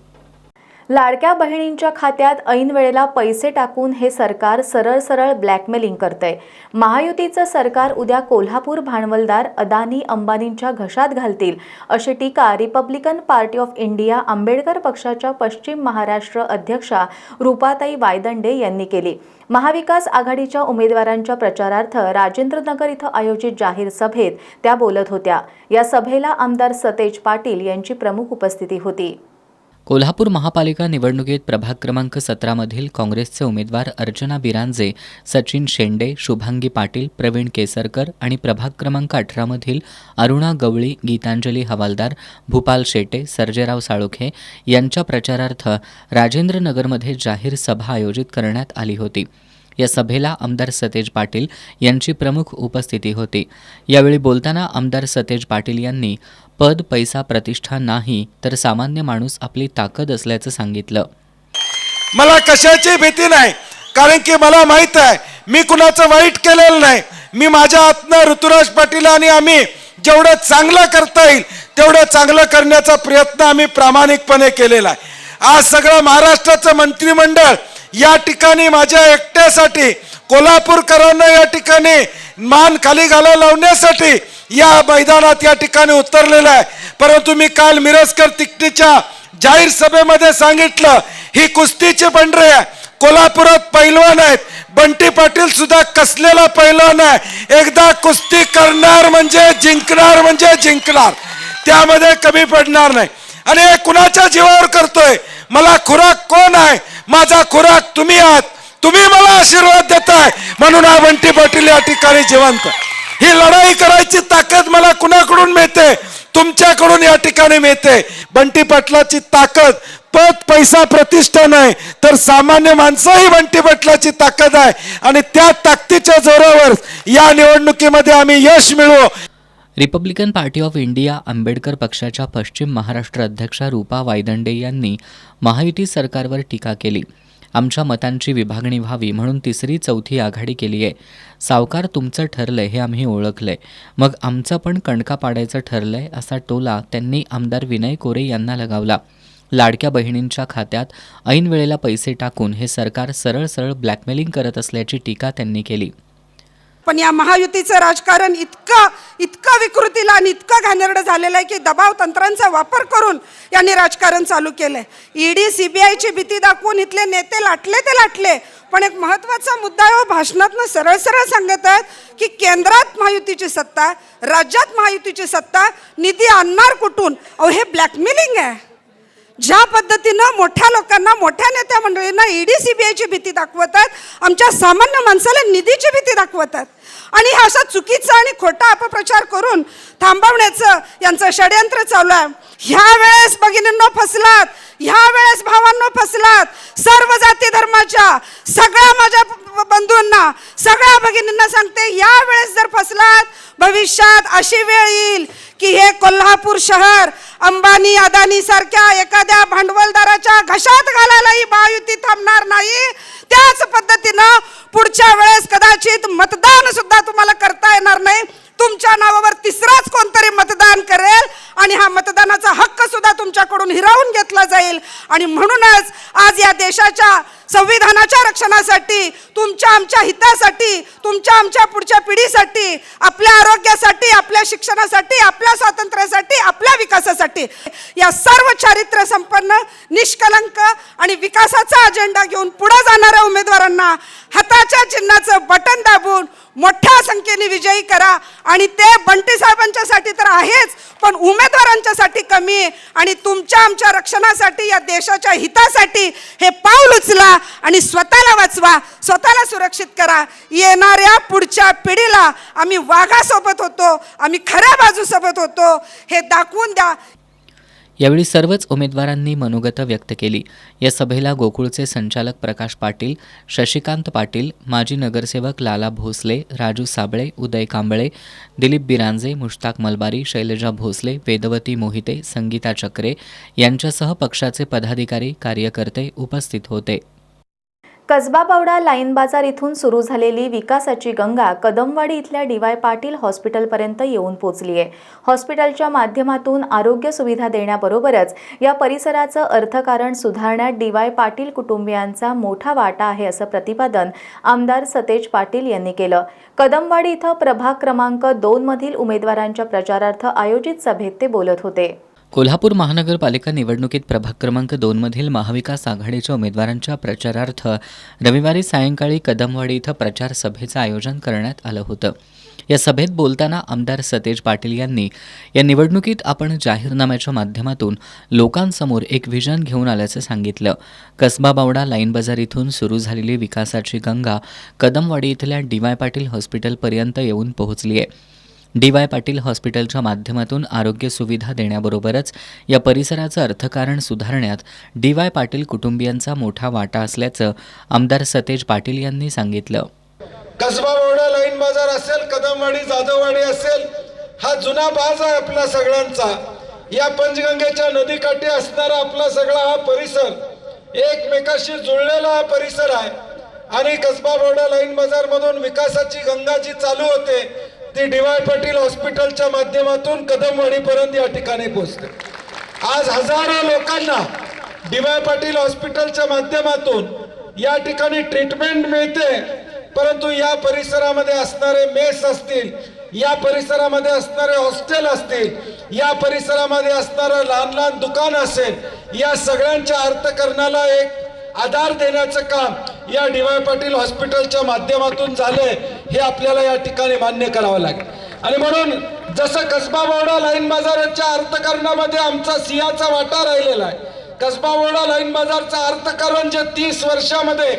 लाडक्या बहिणींच्या खात्यात ऐन वेळेला पैसे टाकून हे सरकार सरळ ब्लॅकमेलिंग करतंय. महायुतीचं सरकार उद्या कोल्हापूर भांडवलदार अदानी अंबानींच्या घशात घालतील अशी टीका Republican party of India Ambedkar पक्षाच्या पश्चिम महाराष्ट्र अध्यक्षा रूपाताई वायदंडे यांनी केली. महाविकास आघाडीच्या उमेदवारांच्या प्रचारार्थ राजेंद्रनगर इथं आयोजित जाहीर सभेत त्या बोलत होत्या. या सभेला आमदार सतेज पाटील यांची प्रमुख उपस्थिती होती. कोल्हापूर महापालिका निवडणुकीत प्रभाग क्रमांक 17मधील काँग्रेसचे उमेदवार अर्चना बिरांजे, सचिन शेंडे, शुभांगी पाटील, प्रवीण केसरकर आणि प्रभाग क्रमांक 18मधील अरुणा गवळी, गीतांजली हवालदार, भूपाल शेटे, सर्जेराव साळोखे यांच्या प्रचारार्थ राजेंद्रनगरमध्ये जाहीर सभा आयोजित करण्यात आली होती. या सभेला आमदार सतेज पाटील यांची प्रमुख उपस्थिती होती. यावेळी बोलताना आमदार सतेज पाटील यांनी पद, पैसा, प्रतिष्ठा नाही तर सामान्य माणूस आपली ताकद असल्याचं सांगितलं. मला कशाची भीती नाही, कारण की मला माहित आहे मी कुणाचं वाईट केलेलं नाही. मी माझ्या आतनं ऋतुराज पाटील आणि आम्ही जेवढं चांगलं करता येईल तेवढं चांगलं करण्याचा प्रयत्न आम्ही प्रामाणिकपणे केलेला आहे. आज सगळं महाराष्ट्राचं मंत्रिमंडळ या ठिकाणी माझ्या एकट्यासाठी, कोल्हापूरकरांना या ठिकाणी मान खाली घाला लावण्यासाठी या मैदानात या ठिकाणी उतरलेलं आहे. परंतु मी काल मिरजकर तिकटीच्या जाहीर सभेमध्ये सांगितलं, ही कुस्तीची पंढरी आहे. कोल्हापुरात पैलवान आहेत, बंटी पाटील सुद्धा कसलेला पैलवान आहे. एकदा कुस्ती करणार म्हणजे जिंकणार, त्यामध्ये कमी पडणार नाही. आणि हे कुणाच्या जीवावर करतोय? मला खुराक कोण आहे? माझा खुराक तुम्ही आहात. तुम्ही मला आशीर्वाद देताय म्हणून हा बंटी पाटील या ठिकाणी जिवंत. ही लढाई करायची ताकद मला कुणाकडून मिळते? तुमच्याकडून या ठिकाणी मिळते. बंटी पाटलाची ताकद पद, पैसा, प्रतिष्ठा नाही तर सामान्य माणसंही बंटी पाटलाची ताकद आहे. आणि त्या ताकदीच्या जोरावर या निवडणुकीमध्ये आम्ही यश मिळवू. Republican party of India Ambedkar पक्षाच्या पश्चिम महाराष्ट्र अध्यक्षा रूपा वायदंडे यांनी महायुती सरकारवर टीका केली. आमच्या मतांची विभागणी व्हावी म्हणून तिसरी चौथी आघाडी केली आहे. सावकार तुमचं ठरलंय हे आम्ही ओळखलंय, मग आमचं पण कणका पाडायचं ठरलंय असा टोला त्यांनी आमदार विनय कोरे यांना लगावला. लाडक्या बहिणींच्या खात्यात ऐन वेळेला पैसे टाकून हे सरकार सरळ सरळ ब्लॅकमेलिंग करत असल्याची टीका त्यांनी केली. पण या महायुतीचं राजकारण इतकं विकृतीला आणि इतकं घाणेरडं झालेलं आहे की दबाव तंत्रांचा वापर करून यांनी राजकारण चालू केलंय. ईडी, सीबीआयची भीती दाखवून इथले नेते लाटले. पण एक महत्त्वाचा मुद्दा आहे, भाषणातनं सरळ सांगत आहेत की केंद्रात महायुतीची सत्ता, राज्यात महायुतीची सत्ता, निधी आणणार कुठून? अहो हे ब्लॅकमेलिंग आहे. ज्या पद्धतीनं मोठ्या लोकांना, मोठ्या नेत्या मंडळींना ईडी, सीबीआयची भीती दाखवतात, आमच्या सामान्य माणसाला निधीची भीती दाखवतात. आणि हा असा चुकीचा आणि खोटा अपप्रचार करून थांबवण्याचं यांचं षडयंत्र चालू आहे. ह्या वेळेस भगिनींनो फसलात, ह्या वेळेस भावांनो फसलात. सर्व जाती धर्माच्या सगळ्या माझ्या बंधूंना, सगळ्या भगिनींना सांगते, या वेळेस जर फसलात, भविष्यात अशी वेळ येईल की हे कोल्हापूर शहर अंबानी, अदानी सारख्या एखाद्या भांडवलदाराच्या घशात घालायलाही महायुती थांबणार नाही. त्याच पद्धतीनं पुढच्या वेळेस कदाचित मतदान सुद्धा तुम्हाला करता येणार नाही. तुमच्या नावावर तिसराच कोणतरी मतदान करेल आणि हा मतदानाचा हक्क सुद्धा तुमच्याकडून हिरावून घेतला जाईल. आणि म्हणूनच आज या देशाच्या संविधानाच्या रक्षणासाठी, तुमच्या आमच्या हितासाठी, तुमच्या आमच्या पुढच्या पिढीसाठी, आपल्या आरोग्यासाठी, आपल्या शिक्षणासाठी, आपल्या स्वातंत्र्यासाठी, आपल्या विकासासाठी या सर्व चारित्र्य संपन्न, निष्कलंक आणि विकासाचा अजेंडा घेऊन पुढे जाणाऱ्या उमेदवारांना हाताच्या चिन्हाचं बटन दाबून मोठ्या संख्येने विजयी करा. आणि ते बंटी साहेबांच्यासाठी तर आहेच, पण उमेदवारांच्यासाठी कमी आहे. आणि तुमच्या आमच्या रक्षणासाठी, या देशाच्या हितासाठी हे पाऊल उचला आणि स्वतःला वाचवा, स्वतःला सुरक्षित करा. येणाऱ्या पुढच्या पिढीला आम्ही वाघासोबत होतो, आम्ही खऱ्या बाजूसोबत होतो हे दाखवून द्या. यावेळी सर्वच उमेदवारांनी मनोगतं व्यक्त केली. या सभेला गोकुळचे संचालक प्रकाश पाटील, शशिकांत पाटील, माजी नगरसेवक लाला भोसले, राजू साबळे, उदय कांबळे, दिलीप बिरांजे, मुश्ताक मलबारी, शैलजा भोसले, वेदवती मोहिते, संगीता चक्रे यांच्यासह पक्षाचे पदाधिकारी, कार्यकर्ते उपस्थित होते. कसबा बावडा लाईन बाजार इथून सुरू झालेली विकासाची गंगा कदमवाडी इथल्या डी.वाय. पाटील हॉस्पिटलपर्यंत येऊन पोचली आहे. हॉस्पिटलच्या माध्यमातून आरोग्य सुविधा देण्याबरोबरच या परिसराचं अर्थकारण सुधारण्यात डी.वाय. पाटील कुटुंबियांचा मोठा वाटा आहे असं प्रतिपादन आमदार सतेज पाटील यांनी केलं. कदमवाडी इथं प्रभाग क्रमांक 2 मधील उमेदवारांच्या प्रचारार्थ आयोजित सभेत ते बोलत होते. कोल्हापूर महानगरपालिका निवडणुकीत प्रभाग क्रमांक 2 मधील महाविकास आघाडीच्या उमेदवारांच्या प्रचारार्थ रविवारी सायंकाळी कदमवाडी इथं प्रचार सभेचं आयोजन करण्यात आलं होतं. या सभेत बोलताना आमदार सतेज पाटील यांनी या निवडणुकीत आपण जाहीरनाम्याच्या माध्यमातून लोकांसमोर एक व्हिजन घेऊन आल्याचं सांगितलं. कसबा बावडा लाईन बाजार इथून सुरू झालेली विकासाची गंगा कदमवाडी इथल्या DY पाटील हॉस्पिटलपर्यंत येऊन पोहोचली आहे. DY पाटील हॉस्पिटलच्या माध्यमातून आरोग्य सुविधा देण्याबरोबरच या परिसराचं अर्थकारण सुधारण्यात DY पाटील कुटुंबियांचा मोठा वाटा असल्याचं आमदार सतेज पाटील यांनी सांगितलं. कसबा बावडा लाईन बाजार असेल, कदमवाडी जाधववाडी असेल, हा जुना बाज आहे आपला सगळ्यांचा. या पंचगंगेच्या नदीकाठी असणारा आपला सगळा हा परिसर एकमेकाशी जुळलेला हा परिसर आहे. आणि कसबा बावडा लाईन बाजार मधून विकासाची गंगा जी चालू होते ती DY पाटील हॉस्पिटलच्या माध्यमातून कदमवाडीपर्यंत या ठिकाणी पोहोचते. आज हजारो लोकांना DY पाटील हॉस्पिटलच्या माध्यमातून या ठिकाणी ट्रीटमेंट मिळते. परंतु या परिसरामध्ये असणारे मेस असतील, या परिसरामध्ये असणारे हॉस्टेल असतील, या परिसरामध्ये असणारं लहान लहान दुकान असेल, या सगळ्यांच्या अर्थकारणाला एक आधार देण्याचं काम या DY पाटील हॉस्पिटलच्या माध्यमातून झालंय हे आपल्याला या ठिकाणी मान्य करावं लागेल. आणि म्हणून जसं कसबा बावडा लाईन बाजाराच्या अर्थकारणामध्ये आमचा सिंहाचा वाटा राहिलेला आहे, कसबा बावडा लाईन बाजारचं अर्थकारण जे 30 वर्षामध्ये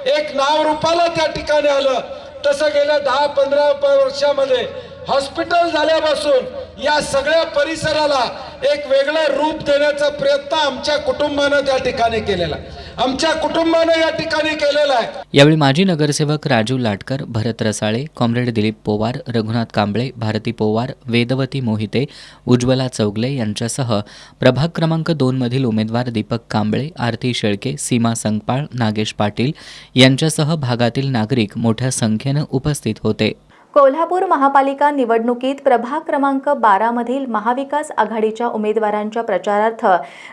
एक नाव रूपाला त्या ठिकाणी आलं, तसं गेल्या 10-15 वर्षामध्ये हॉस्पिटल झाल्यापासून या सगळ्या परिसराला एक वेगळं रूप देण्याचा प्रयत्न आमच्या कुटुंबानं त्या ठिकाणी केलेला आहे, आमच्या कुटुंबानं या ठिकाणी केलेला आहे. यावेळी माजी नगरसेवक राजू लाटकर, भरत रसाळे, कॉम्रेड दिलीप पोवार, रघुनाथ कांबळे, भारती पोवार, वेदवती मोहिते, उज्ज्वला चौगले यांच्यासह प्रभाग क्रमांक 2 मधील उमेदवार दीपक कांबळे, आरती शेळके, सीमा संगपाळ, नागेश पाटील यांच्यासह भागातील नागरिक मोठ्या संख्येनं उपस्थित होते. कोल्हापूर महापालिका निवडणुकीत प्रभाग क्रमांक 12 मधील महाविकास आघाडीच्या उमेदवारांच्या प्रचारार्थ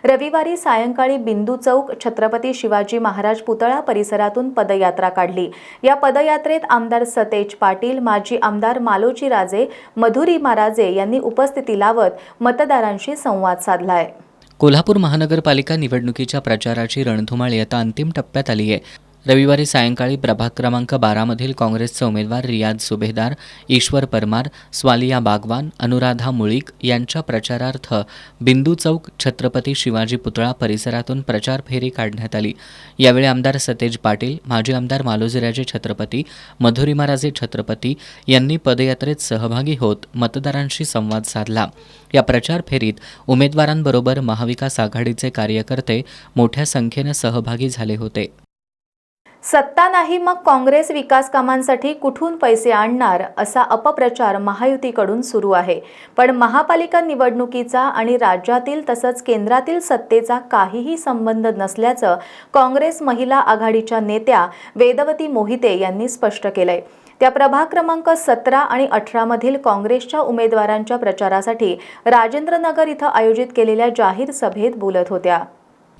रविवारी सायंकाळी बिंदू चौक छत्रपती शिवाजी महाराज पुतळा परिसरातून पदयात्रा काढली. या पदयात्रेत आमदार सतेज पाटील, माजी आमदार मालोजी राजे, मधुरिमा राजे यांनी उपस्थिती लावत मतदारांशी संवाद साधलाय. कोल्हापूर महानगरपालिका निवडणुकीच्या प्रचाराची रणधुमाळी आता अंतिम टप्प्यात आली आहे. रविवारी सायंकाळी प्रभाग क्रमांक 12 मधील काँग्रेसचे उमेदवार रियाज सुभेदार, ईश्वर परमार, स्वालिया बागवान, अनुराधा मुळीक यांच्या प्रचारार्थ बिंदू चौक छत्रपती शिवाजी पुतळा परिसरातून प्रचार फेरी काढण्यात आली. यावेळी आमदार सतेज पाटील, माजी आमदार मालोजीराजे छत्रपती, मधुरिमा राजे छत्रपती यांनी पदयात्रेत सहभागी होत मतदारांशी संवाद साधला. या प्रचार फेरीत उमेदवारांबरोबर महाविकास आघाडीचे कार्यकर्ते मोठ्या संख्येनं सहभागी झाले होते. सत्ता नाही मग काँग्रेस विकास कामांसाठी कुठून पैसे आणणार असा अपप्रचार महायुतीकडून सुरू आहे. पण महापालिका निवडणुकीचा आणि राज्यातील तसंच केंद्रातील सत्तेचा काहीही संबंध नसल्याचं काँग्रेस महिला आघाडीच्या नेत्या वेदवती मोहिते यांनी स्पष्ट केलंय. त्या प्रभाग क्रमांक 17 आणि 18 मधील काँग्रेसच्या उमेदवारांच्या प्रचारासाठी राजेंद्रनगर इथं आयोजित केलेल्या जाहीर सभेत बोलत होत्या.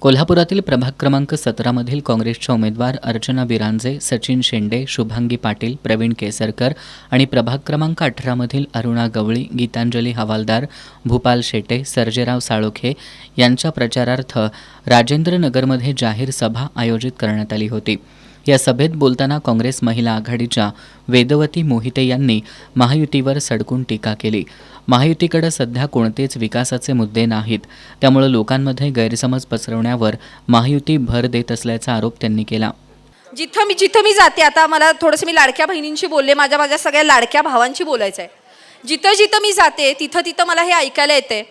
कोल्हापुरातील प्रभाग क्रमांक 17 मधील काँग्रेसच्या उमेदवार अर्चना बिरांजे, सचिन शेंडे, शुभांगी पाटील, प्रवीण केसरकर आणि प्रभाग क्रमांक 18 मधील अरुणा गवळी, गीतांजली हवालदार, भूपाल शेटे, सर्जेराव साळोखे यांच्या प्रचारार्थ राजेंद्रनगरमध्ये जाहीर सभा आयोजित करण्यात आली होती. या सभेत बोलताना काँग्रेस महिला आघाडीच्या वेदवती मोहिते यांनी महायुतीवर सडकून टीका केली. महायुतीकडे सध्या कोणतेच विकासाचे मुद्दे नाहीत, त्यामुळे लोकांमध्ये गैरसमज पसरवण्यावर महायुती भर देत असल्याचा आरोप त्यांनी केला. जिथं मी जाते, आता मला थोडंसं मी लाडक्या बहिणींशी बोलले, माझ्या सगळ्या लाडक्या भावांशी बोलायचं आहे. जिथं मी जाते तिथं मला हे ऐकायला येते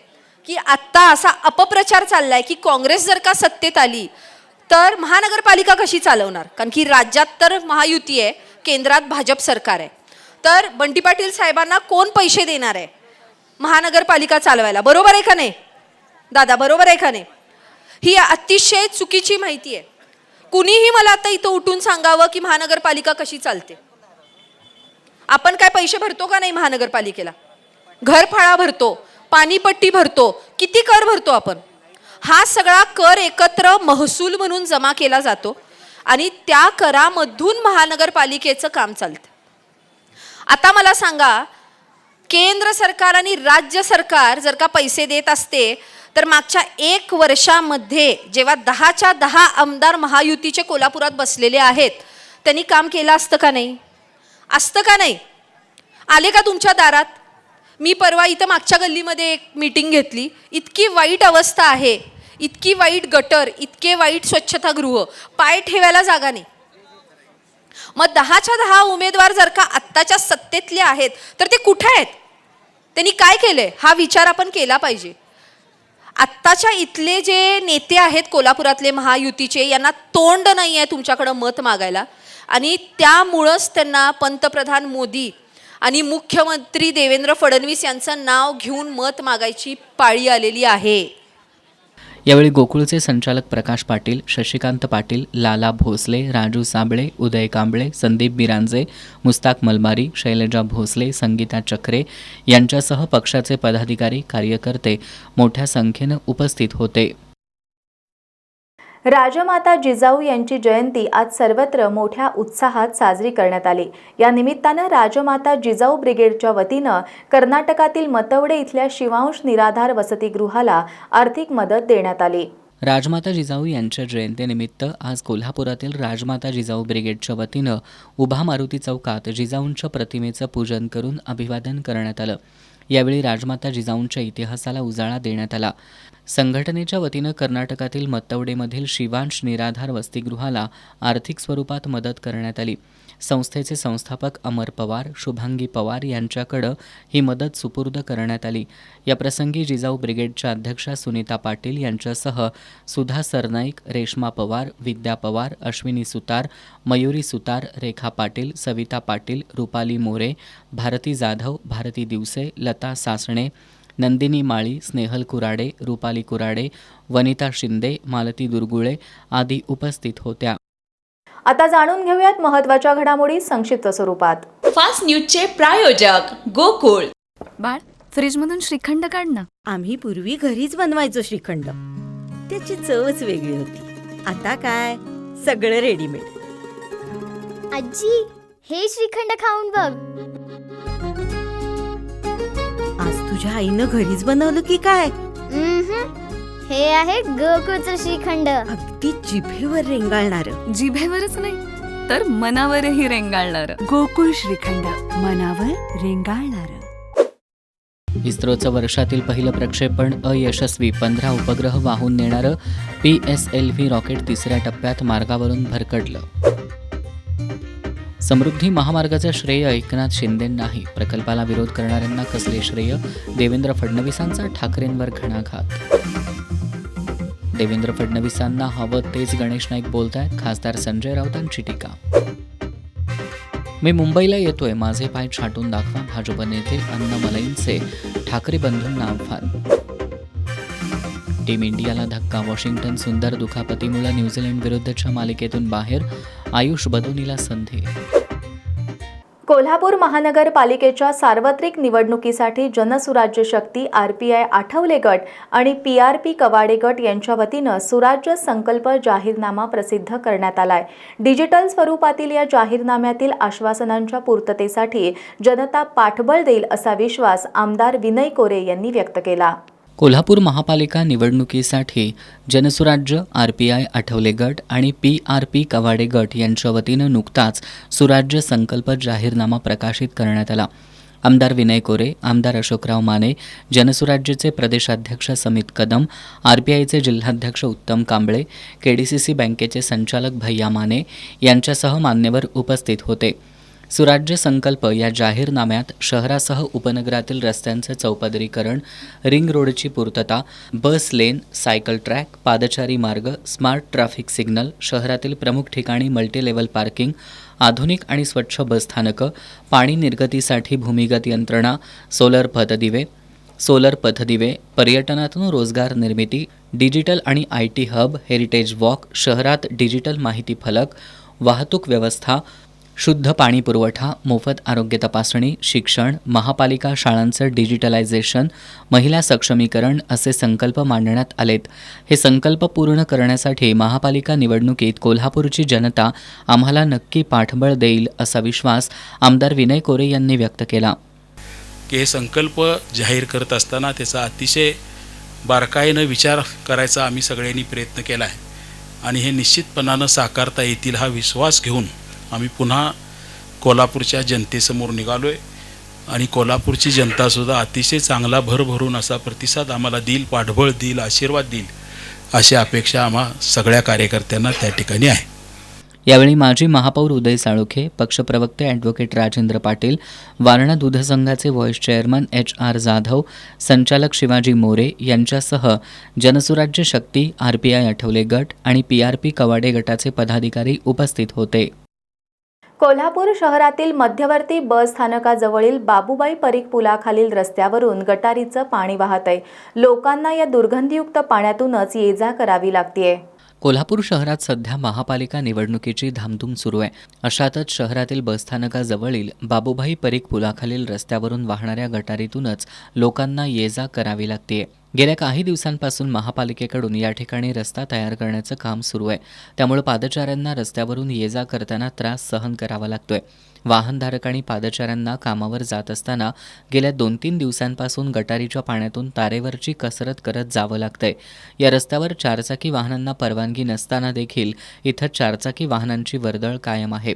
की आत्ता असा अपप्रचार चाललाय की काँग्रेस जर का सत्तेत आली तर महानगरपालिका कशी चालवणार, कारण की राज्यात तर महायुती आहे, केंद्रात भाजप सरकार आहे, तर बंटी पाटील साहेबांना कोण पैसे देणार आहे महानगरपालिका चालवायला? बरोबर आहे का नाही दादा, बरोबर आहे का नाही? ही अतिशय चुकीची माहिती आहे. कुणीही मला आता इथं उठून सांगावं की महानगरपालिका कशी चालते. आपण काय पैसे भरतो का नाही महानगरपालिकेला? घरफाळा भरतो, पाणीपट्टी भरतो, किती कर भरतो आपण? हा सगळा कर एकत्र महसूल म्हणून जमा केला जातो आणि त्या करामधून महानगरपालिकेचं काम चालतं. आता मला सांगा, केंद्र सरकार आणि राज्य सरकार जर का पैसे देत असते तर मागच्या 1 वर्षामध्ये जेव्हा 10च्या 10 आमदार महायुतीचे कोल्हापुरात बसलेले आहेत त्यांनी काम केलं असतं का नाही? असतं का नाही? आले का तुमच्या दारात? मी परवा इथं मागच्या गल्लीमध्ये एक मीटिंग घेतली. इतकी वाईट अवस्था आहे, इतकी वाईट गटर, इतके वाईट स्वच्छतागृह, पाय ठेवायला जागा नाही. मग 10च्या 10 उमेदवार जर का आत्ताच्या सत्तेतले आहेत तर ते कुठे आहेत? त्यांनी काय केलंय हा विचार आपण केला पाहिजे. आत्ताच्या इथले जे नेते आहेत कोल्हापुरातले महायुतीचे, यांना तोंड नाही आहे तुमच्याकडं मत मागायला, आणि त्यामुळंच त्यांना पंतप्रधान मोदी आणि मुख्यमंत्री देवेंद्र फडणवीस यांचं नाव घेऊन मत मागायची पाळी आलेली आहे. यावेळी गोकुळचे संचालक प्रकाश पाटील, शशिकांत पाटील, लाला भोसले, राजू साबळे, उदय कांबळे, संदीप बिरांजे, मुस्ताक मलबारी, शैलजा भोसले, संगीता चक्रे यांच्यासह पक्षाचे पदाधिकारी, कार्यकर्ते मोठ्या संख्येनं उपस्थित होते. राजमाता जिजाऊ यांची जयंती आज सर्वत्र मोठ्या उत्साहात साजरी करण्यात आली. या निमित्तानं राजमाता जिजाऊ ब्रिगेडच्या वतीनं कर्नाटकातील मतवडे इथल्या शिवांश निराधार वसतिगृहाला आर्थिक मदत देण्यात आली. राजमाता जिजाऊ यांच्या जयंतीनिमित्त आज कोल्हापुरातील राजमाता जिजाऊ ब्रिगेडच्या वतीनं उभा मारुती चौकात जिजाऊंच्या प्रतिमेचं पूजन करून अभिवादन करण्यात आलं. यावेळी राजमाता जिजाऊंच्या इतिहासाला उजाळा देण्यात आला. संघटनेच्या वतीनं कर्नाटकातील मत्तवडेमधील शिवांश निराधार वसतिगृहाला आर्थिक स्वरूपात मदत करण्यात आली. संस्थेचे संस्थापक अमर पवार, शुभांगी पवार यांच्याकडं ही मदत सुपूर्द करण्यात आली. याप्रसंगी जिजाऊ ब्रिगेडच्या अध्यक्षा सुनीता पाटील यांच्यासह सुधा सरनाईक, रेश्मा पवार, विद्या पवार, अश्विनी सुतार, मयुरी सुतार, रेखा पाटील, सविता पाटील, रुपाली मोरे, भारती जाधव, भारती दिवसे, लता सासणे, नंदिनी माळी, स्नेहल कुराडे, रुपाली कुराडे, वनिता शिंदे, मालती दुर्गुळे आदी उपस्थित होत्या. आता जाणून घेऊयात महत्त्वाच्या घडामोडी संक्षिप्त स्वरूपात. फास्ट न्यूजचे प्रायोजक गोकुळ. बाळ, फ्रीजमधून श्रीखंड काढ ना. आम्ही पूर्वी घरीच बनवायचो श्रीखंड, त्याची चवच वेगळी होती. आता काय सगळं रेडीमेड. आजी, हे श्रीखंड खाऊन बघ. आज तुझ्या आईनं घरीच बनवलं की काय? हे आहे गोकुळचं श्रीखंड. अगदी जिभेवर रेंगाळणार. जिभेवरच नाही तर मनावरही रेंगाळणार. गोकुळ श्रीखंड, मनावर रेंगाळणार. इस्रोचं वर्षातील पहिलं प्रक्षेपण अयशस्वी. 15 उपग्रह वाहून नेणारं PSLV रॉकेट तिसऱ्या टप्प्यात मार्गावरून भरकटलं. समृद्धी महामार्गाचं श्रेय एकनाथ शिंदेंनाही. प्रकल्पाला विरोध करणाऱ्यांना कसले श्रेय? देवेंद्र फडणवीसांचा ठाकरेंवर घणाघात. देवेंद्र फडणवीसांना हवं तेच गणेश नाईक बोलतायत. खासदार संजय राऊतांची टीका. मी मुंबईला येतोय, माझे पाय छाटून दाखवा. भाजप नेते अण्णामलईंचे ठाकरे बंधूंना आव्हान. टीम इंडियाला धक्का. वॉशिंग्टन सुंदर दुखापतीमुळे न्यूझीलंड विरुद्धच्या मालिकेतून बाहेर. आयुष बदोनीला संधी. कोल्हापूर महानगरपालिकेच्या सार्वत्रिक निवडणुकीसाठी जनसुराज्य शक्ती, RPI आठवले गट आणि PRP कवाडे गट यांच्या वतीनं सुराज्य संकल्प जाहीरनामा प्रसिद्ध करण्यात आलाय. डिजिटल स्वरूपातील या जाहीरनाम्यातील आश्वासनांच्या पूर्ततेसाठी जनता पाठबळ देईल असा विश्वास आमदार विनय कोरे यांनी व्यक्त केला. कोल्हापूर महापालिका निवडणुकीसाठी जनसुराज्य, RPI आठवले गट आणि PRP कवाडे गट यांच्या वतीनं नुकताच सुराज्य संकल्प जाहीरनामा प्रकाशित करण्यात आला. आमदार विनय कोरे, आमदार अशोकराव माने, जनसुराज्यचे प्रदेशाध्यक्ष समित कदम, RPIचे जिल्हाध्यक्ष उत्तम कांबळे, KDCC बँकेचे संचालक भैया माने यांच्यासह मान्यवर उपस्थित होते. सुराज्य संकल्प या जाहीरनाम्यात शहरासह उपनगरातील रस्त्यांचे चौपदरीकरण, रिंग रोडची पूर्तता, बस लेन, सायकल ट्रॅक, पादचारी मार्ग, स्मार्ट ट्रॅफिक सिग्नल, शहरातील प्रमुख ठिकाणी मल्टीलेव्हल पार्किंग, आधुनिक आणि स्वच्छ बसस्थानकं, पाणी निर्गतीसाठी भूमिगत यंत्रणा, सोलर पथदिवे, पर्यटनातून रोजगार निर्मिती, डिजिटल आणि IT हब, हेरिटेज वॉक, शहरात डिजिटल माहिती फलक, वाहतूक व्यवस्था, शुद्ध पाणी पुरवठा, मोफत आरोग्य तपासणी, शिक्षण, महापालिका शाळांचं डिजिटलायझेशन, महिला सक्षमीकरण असे संकल्प मांडण्यात आलेत. हे संकल्प पूर्ण करण्यासाठी महापालिका निवडणुकीत कोल्हापूरची जनता आम्हाला नक्की पाठबळ देईल असा विश्वास आमदार विनय कोरे यांनी व्यक्त केला. की हे संकल्प जाहीर करत असताना त्याचा अतिशय बारकाईनं विचार करायचा आम्ही सगळ्यांनी प्रयत्न केला आहे आणि हे निश्चितपणानं साकारता येतील हा विश्वास घेऊन आम्ही पुन्हा कोल्हापूरच्या जनतेसमोर निघालो आहे. आणि कोल्हापूरची जनतासुद्धा अतिशय चांगला भरभरून असा प्रतिसाद आम्हाला देईल, पाठबळ देईल, आशीर्वाद देईल अशी अपेक्षा आम्हा सगळ्या कार्यकर्त्यांना त्या ठिकाणी आहे. यावेळी माजी महापौर उदय साळोखे, पक्षप्रवक्ते ॲडव्होकेट राजेंद्र पाटील, वारणा दूध संघाचे व्हाईस चेअरमन HR जाधव, संचालक शिवाजी मोरे यांच्यासह जनसुराज्य शक्ती, RPI आठवले गट आणि PRP कवाडे गटाचे पदाधिकारी उपस्थित होते. कोल्हापूर शहरातील मध्यवर्ती बस स्थानकाजवळील बाबूबाई परीख पुलाखालील रस्त्यावरून गटारीचं पाणी वाहत आहे. लोकांना या दुर्गंधीयुक्त पाण्यातूनच ये-जा करावी लागतेय. कोल्हापूर शहरात सध्या महापालिका निवडणुकीची धामधूम सुरू आहे. अशातच शहरातील बसस्थानकाजवळील बाबूभाई परीख पुलाखालील रस्त्यावरून वाहणाऱ्या गटारीतूनच लोकांना ये-जा करावी लागते. गेल्या काही दिवसांपासून महापालिकेकडून या ठिकाणी रस्ता तयार करण्याचं काम सुरू आहे. त्यामुळे पादचाऱ्यांना रस्त्यावरून ये-जा करताना त्रास सहन करावा लागतोय. वाहनधारक आणि पादचाऱ्यांना कामावर जात असताना गेल्या 2-3 दिवसांपासून गटारीच्या पाण्यातून तारेवरची कसरत करत जावं लागतंय. या रस्त्यावर चारचाकी वाहनांना परवानगी नसताना देखील इथं चारचाकी वाहनांची वर्दळ कायम आहे.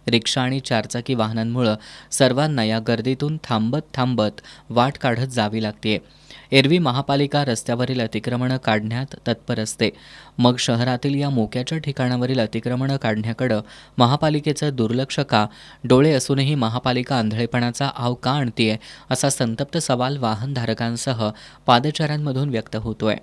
रिक्षा आणि चारचाकी वाहनांमुळं सर्वांना या गर्दीतून थांबत वाट काढत जावी लागते. एरवी महापालिका रस्त्यावरील अतिक्रमणं काढण्यात तत्पर असते. मग शहरातील या मोक्याच्या ठिकाणावरील अतिक्रमणं काढण्याकडं महापालिकेचं दुर्लक्ष का? डोळे असूनही महापालिका आंधळेपणाचा आव का आणतेय, असा संतप्त सवाल वाहनधारकांसह पादचाऱ्यांमधून व्यक्त होतोय.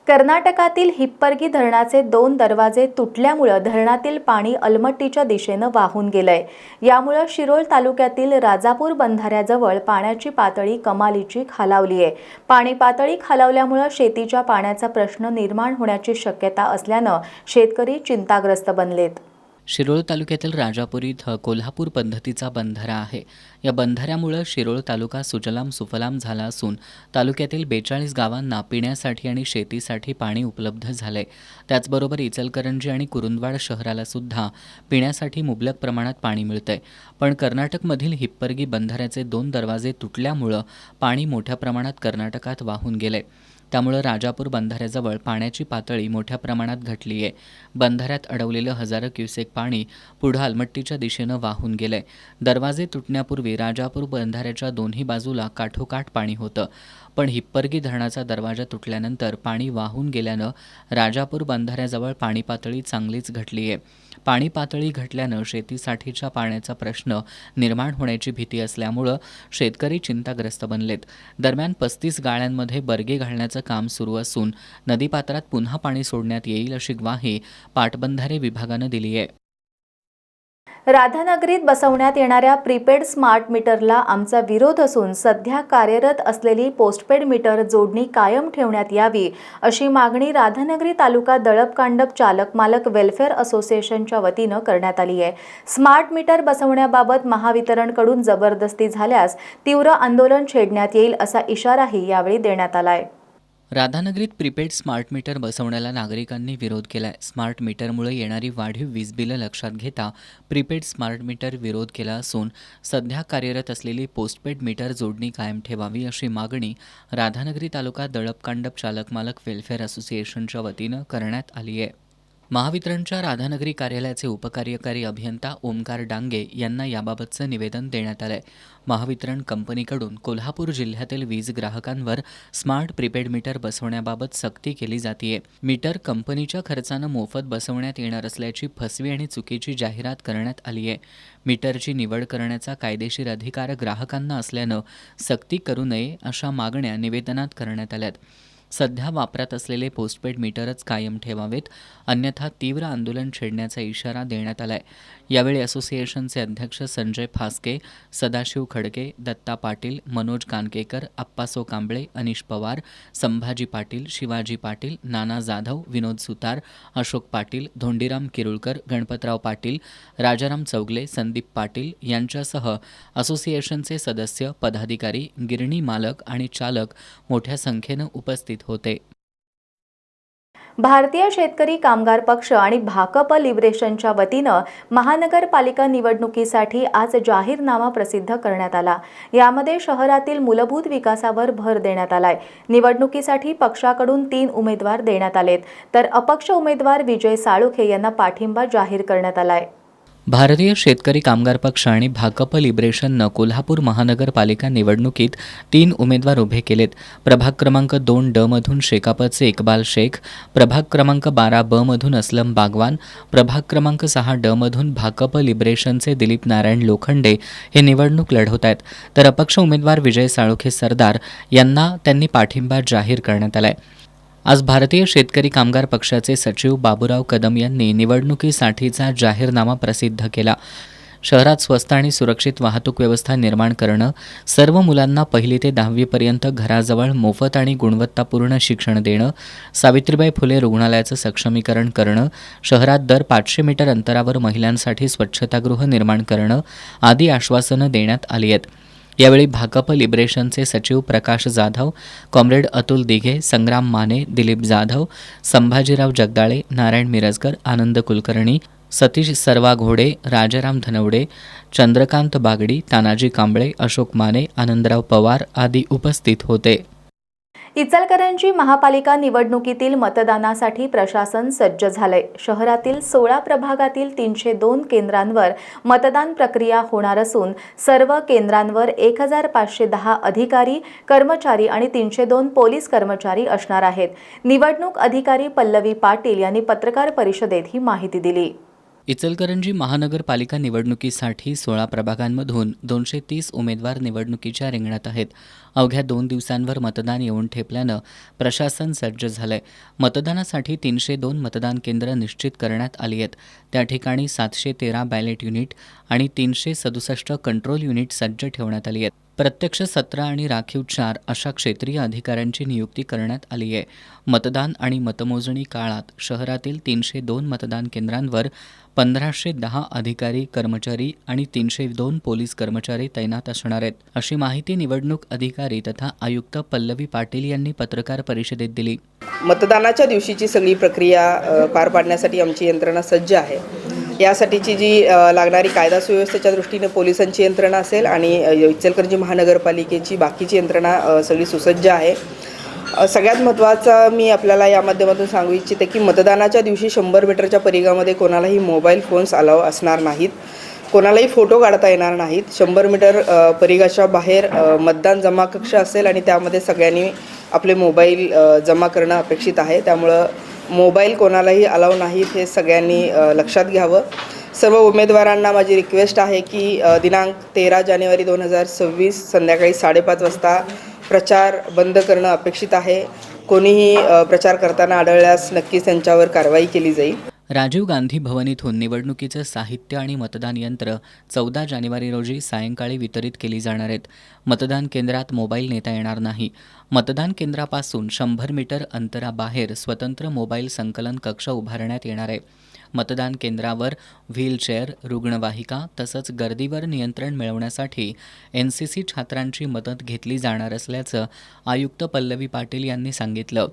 कर्नाटकातील हिप्परगी धरणाचे 2 दरवाजे तुटल्यामुळे धरणातील पाणी अलमट्टीच्या दिशेनं वाहून गेलंय. यामुळे शिरोळ तालुक्यातील राजापूर बंधाऱ्याजवळ पाण्याची पातळी कमालीची खालावली आहे. पाणी पातळी खालावल्यामुळे शेतीच्या पाण्याचा प्रश्न निर्माण होण्याची शक्यता असल्यानं शेतकरी चिंताग्रस्त बनलेत. शिरोळ तालुक्यातील राजापूर इथं कोल्हापूर पद्धतीचा बंधारा आहे. या बंधाऱ्यामुळे शिरोळ तालुका सुजलाम सुफलाम झाला असून तालुक्यातील 42 गावांना पिण्यासाठी आणि शेतीसाठी पाणी उपलब्ध झाले. त्याचबरोबर इचलकरंजी आणि कुरुंदवाड शहराला सुद्धा पिण्यासाठी मुबलक प्रमाणात पाणी मिळतंय. पण कर्नाटकमधील हिप्परगी बंधाऱ्याचे 2 दरवाजे तुटल्यामुळं पाणी मोठ्या प्रमाणात कर्नाटकात वाहून गेले. त्यामुळे राजापूर बंधाऱ्याजवळ पाण्याची पातळी मोठ्या प्रमाणात घटली आहे. बंधाऱ्यात अडवलेलं हजारो क्युसेक पाणी पुढं अलमट्टीच्या दिशेनं वाहून गेलंय. दरवाजे तुटण्यापूर्वी राजापूर बंधाऱ्याच्या दोन्ही बाजूला काठोकाठ पाणी होतं. पण हिप्परगी धरणाचा दरवाजा तुटल्यानंतर पाणी वाहून गेल्यानं राजापूर बंधाऱ्याजवळ पाणी पातळी चांगलीच घटली आहे. पाणी पातळी घटल्यानं शेतीसाठीच्या पाण्याचा प्रश्न निर्माण होण्याची भीती असल्यामुळं शेतकरी चिंताग्रस्त बनलेत. दरम्यान 35 गाळ्यांमध्ये बर्गे घालण्याचं काम सुरू असून नदीपात्रात पुन्हा पाणी सोडण्यात येईल अशी ग्वाही पाटबंधारे विभागानं दिली आहे. राधानगरीत बसवण्यात येणाऱ्या प्रीपेड स्मार्ट मीटरला आमचा विरोध असून सध्या कार्यरत असलेली पोस्टपेड मीटर जोडणी कायम ठेवण्यात यावी अशी मागणी राधानगरी तालुका दळपकांडप चालक मालक वेलफेअर असोसिएशनच्या वतीनं करण्यात आली आहे. स्मार्ट मीटर बसवण्याबाबत महावितरणकडून जबरदस्ती झाल्यास तीव्र आंदोलन छेडण्यात येईल असा इशाराही यावेळी देण्यात आला आहे. राधानगरीत प्रीपेड स्मार्ट मीटर बसवण्याला नागरिकांनी विरोध केलाय. स्मार्ट मीटरमुळे येणारी वाढीव वीज बिलं लक्षात घेता प्रीपेड स्मार्ट मीटर विरोध केला असून सध्या कार्यरत असलेली पोस्टपेड मीटर जोडणी कायम ठेवावी अशी मागणी राधानगरी तालुका दळपकांडप चालक मालक वेलफेअर असोसिएशनच्या वतीनं करण्यात आली आहे. महावितरणच्या राधानगरी कार्यालयाचे उपकार्यकारी अभियंता ओमकार डांगे यांना याबाबतचं निवेदन देण्यात आलंय. महावितरण कंपनीकडून कोल्हापूर जिल्ह्यातील वीज ग्राहकांवर स्मार्ट प्रीपेड मीटर बसवण्याबाबत सक्ती केली जातीये. मीटर कंपनीच्या खर्चानं मोफत बसवण्यात येणार असल्याची फसवी आणि चुकीची जाहिरात करण्यात आली आहे. मीटरची निवड करण्याचा कायदेशीर अधिकार ग्राहकांना असल्यानं सक्ती करू नये अशा मागण्या निवेदनात करण्यात आल्यात. सध्या वापरात असलेले पोस्टपेड मीटरच कायम ठेवावेत, अन्यथा तीव्र आंदोलन छेडण्याचा इशारा देण्यात आलाय. यावेळी असोसिएशनचे अध्यक्ष संजय फास्के, सदाशिव खडके, दत्ता पाटील, मनोज कानकेकर, अप्पासो कांबळे, अनिश पवार, संभाजी पाटील, शिवाजी पाटील, नाना जाधव, विनोद सुतार, अशोक पाटील, धोंडीराम किरुळकर, गणपतराव पाटील, राजाराम चौगले, संदीप पाटील यांच्यासह असोसिएशनचे सदस्य, पदाधिकारी, गिरणी मालक आणि चालक मोठ्या संख्येनं उपस्थित होते. भारतीय शेतकरी कामगार पक्ष आणि भाकप लिबरेशनच्या वतीनं महानगरपालिका निवडणुकीसाठी आज जाहीरनामा प्रसिद्ध करण्यात आला. यामध्ये शहरातील मूलभूत विकासावर भर देण्यात आलाय. निवडणुकीसाठी पक्षाकडून 3 उमेदवार देण्यात आलेत, तर अपक्ष उमेदवार विजय साळोखे यांना पाठिंबा जाहीर करण्यात आलाय. भारतीय शेतकरी कामगार पक्ष आणि भाकप लिबरेशननं कोल्हापूर महानगरपालिका निवडणुकीत 3 उमेदवार उभे केलेत. प्रभाग क्रमांक 2 ड मधून शेकापचे इक्बाल शेख, प्रभाग क्रमांक 12 ब मधून अस्लम बागवान, प्रभाग क्रमांक 6 ड मधून भाकप लिबरेशनचे दिलीप नारायण लोखंडे हे निवडणूक लढवत आहेत. तर अपक्ष उमेदवार विजय साळुखे सरदार यांना त्यांनी पाठिंबा जाहीर करण्यात आलाय. आज भारतीय शेतकरी कामगार पक्षाचे सचिव बाबूराव कदम यांनी निवडणुकीसाठीचा जाहीरनामा प्रसिद्ध केला. शहरात स्वस्त आणि सुरक्षित वाहतूक व्यवस्था निर्माण करणं, सर्व मुलांना 1ली ते 10वीपर्यंत घराजवळ मोफत आणि गुणवत्तापूर्ण शिक्षण देणं, सावित्रीबाई फुले रुग्णालयाचं सक्षमीकरण करणं, शहरात दर 500 मीटर अंतरावर महिलांसाठी स्वच्छतागृह निर्माण करणं आदी आश्वासनं देण्यात आली आहेत. यावेळी भाकप लिबरेशनचे सचिव प्रकाश जाधव, कॉम्रेड अतुल दिघे, संग्राम माने, दिलीप जाधव, संभाजीराव जगदाळे, नारायण मिरजकर, आनंद कुलकर्णी, सतीश सरवाघोडे, राजाराम धनवडे, चंद्रकांत बागडी, तानाजी कांबळे, अशोक माने, आनंदराव पवार आदी उपस्थित होते. इचलकरंजी महापालिका निवडणुकीतील मतदानासाठी प्रशासन सज्ज झालंय. शहरातील 16 प्रभागातील 302 केंद्रांवर मतदान प्रक्रिया होणार असून सर्व केंद्रांवर 1510 अधिकारी, कर्मचारी आणि 302 पोलीस कर्मचारी असणार आहेत. निवडणूक अधिकारी पल्लवी पाटील यांनी पत्रकार परिषदेत ही माहिती दिली. इचलकरंजी महानगरपालिका निवडणुकीसाठी 16 प्रभागांमधून 230 उमेदवार निवडणुकीच्या रिंगणात आहेत. अवघ्या 2 दिवसांवर मतदान येऊन ठेपल्यानं प्रशासन सज्ज झालंय. मतदानासाठी 302 मतदान केंद्र निश्चित करण्यात आली आहेत. त्या ठिकाणी 713 बॅलेट युनिट आणि 367 कंट्रोल युनिट सज्ज ठेवण्यात आली आहेत. प्रत्यक्ष 17 आणि राखीव 4 अशा क्षेत्रीय अधिकाऱ्यांची नियुक्ती करण्यात आली आहे. मतदान आणि मतमोजणी काळात शहरातील 302 मतदान केंद्रांवर 1510 अधिकारी, कर्मचारी आणि 302 पोलीस कर्मचारी तैनात असणार आहेत, अशी माहिती निवडणूक अधिकारी तथा आयुक्त पल्लवी पाटील यांनी पत्रकार परिषदेत दिली. मतदानाच्या दिवशीची सगळी प्रक्रिया पार पाडण्यासाठी आमची यंत्रणा सज्ज आहे. यासाठीची जी लागणारी कायदा सुव्यवस्थेच्या दृष्टीने पोलिसांची यंत्रणा असेल आणि इचलकरंजी महानगरपालिकेची बाकीची यंत्रणा सगळी सुसज्ज आहे. सगळ्यात महत्त्वाचं मी आपल्याला या माध्यमातून सांगू इच्छिते की मतदानाच्या दिवशी 100 मीटरच्या परिघामध्ये कोणालाही मोबाईल फोन्स अलाव असणार नाहीत, कोणालाही फोटो काढता येणार नाहीत. 100 मीटर परिघाच्या बाहेर मतदान जमा कक्ष असेल आणि त्यामध्ये सगळ्यांनी आपले मोबाईल जमा करणं अपेक्षित आहे. त्यामुळं मोबाईल कोणालाही अलाव नाहीत हे सगळ्यांनी लक्षात घ्यावं. सर्व उमेदवारांना माझी रिक्वेस्ट आहे की दिनांक 13 जानेवारी 2026 संध्याकाळी 5:30 वाजता प्रचार बंद करणं अपेक्षित आहे. कोणीही प्रचार करताना आढळल्यास नक्कीच त्यांच्यावर कारवाई केली जाईल. राजीव गांधी भवन इथून निवडणुकीचं साहित्य आणि मतदान यंत्र 14 जानेवारी रोजी सायंकाळी वितरित केली जाणार आहेत. मतदान केंद्रात मोबाईल नेता येणार नाही. मतदान केंद्रापासून 100 मीटर अंतराबाहेर स्वतंत्र मोबाईल संकलन कक्ष उभारण्यात येणार आहे. मतदान केंद्रावर व्हीलचेअर, रुग्णवाहिका तसंच गर्दीवर नियंत्रण मिळवण्यासाठी NCC छात्रांची मदत घेतली जाणार असल्याचं आयुक्त पल्लवी पाटील यांनी सांगितलं.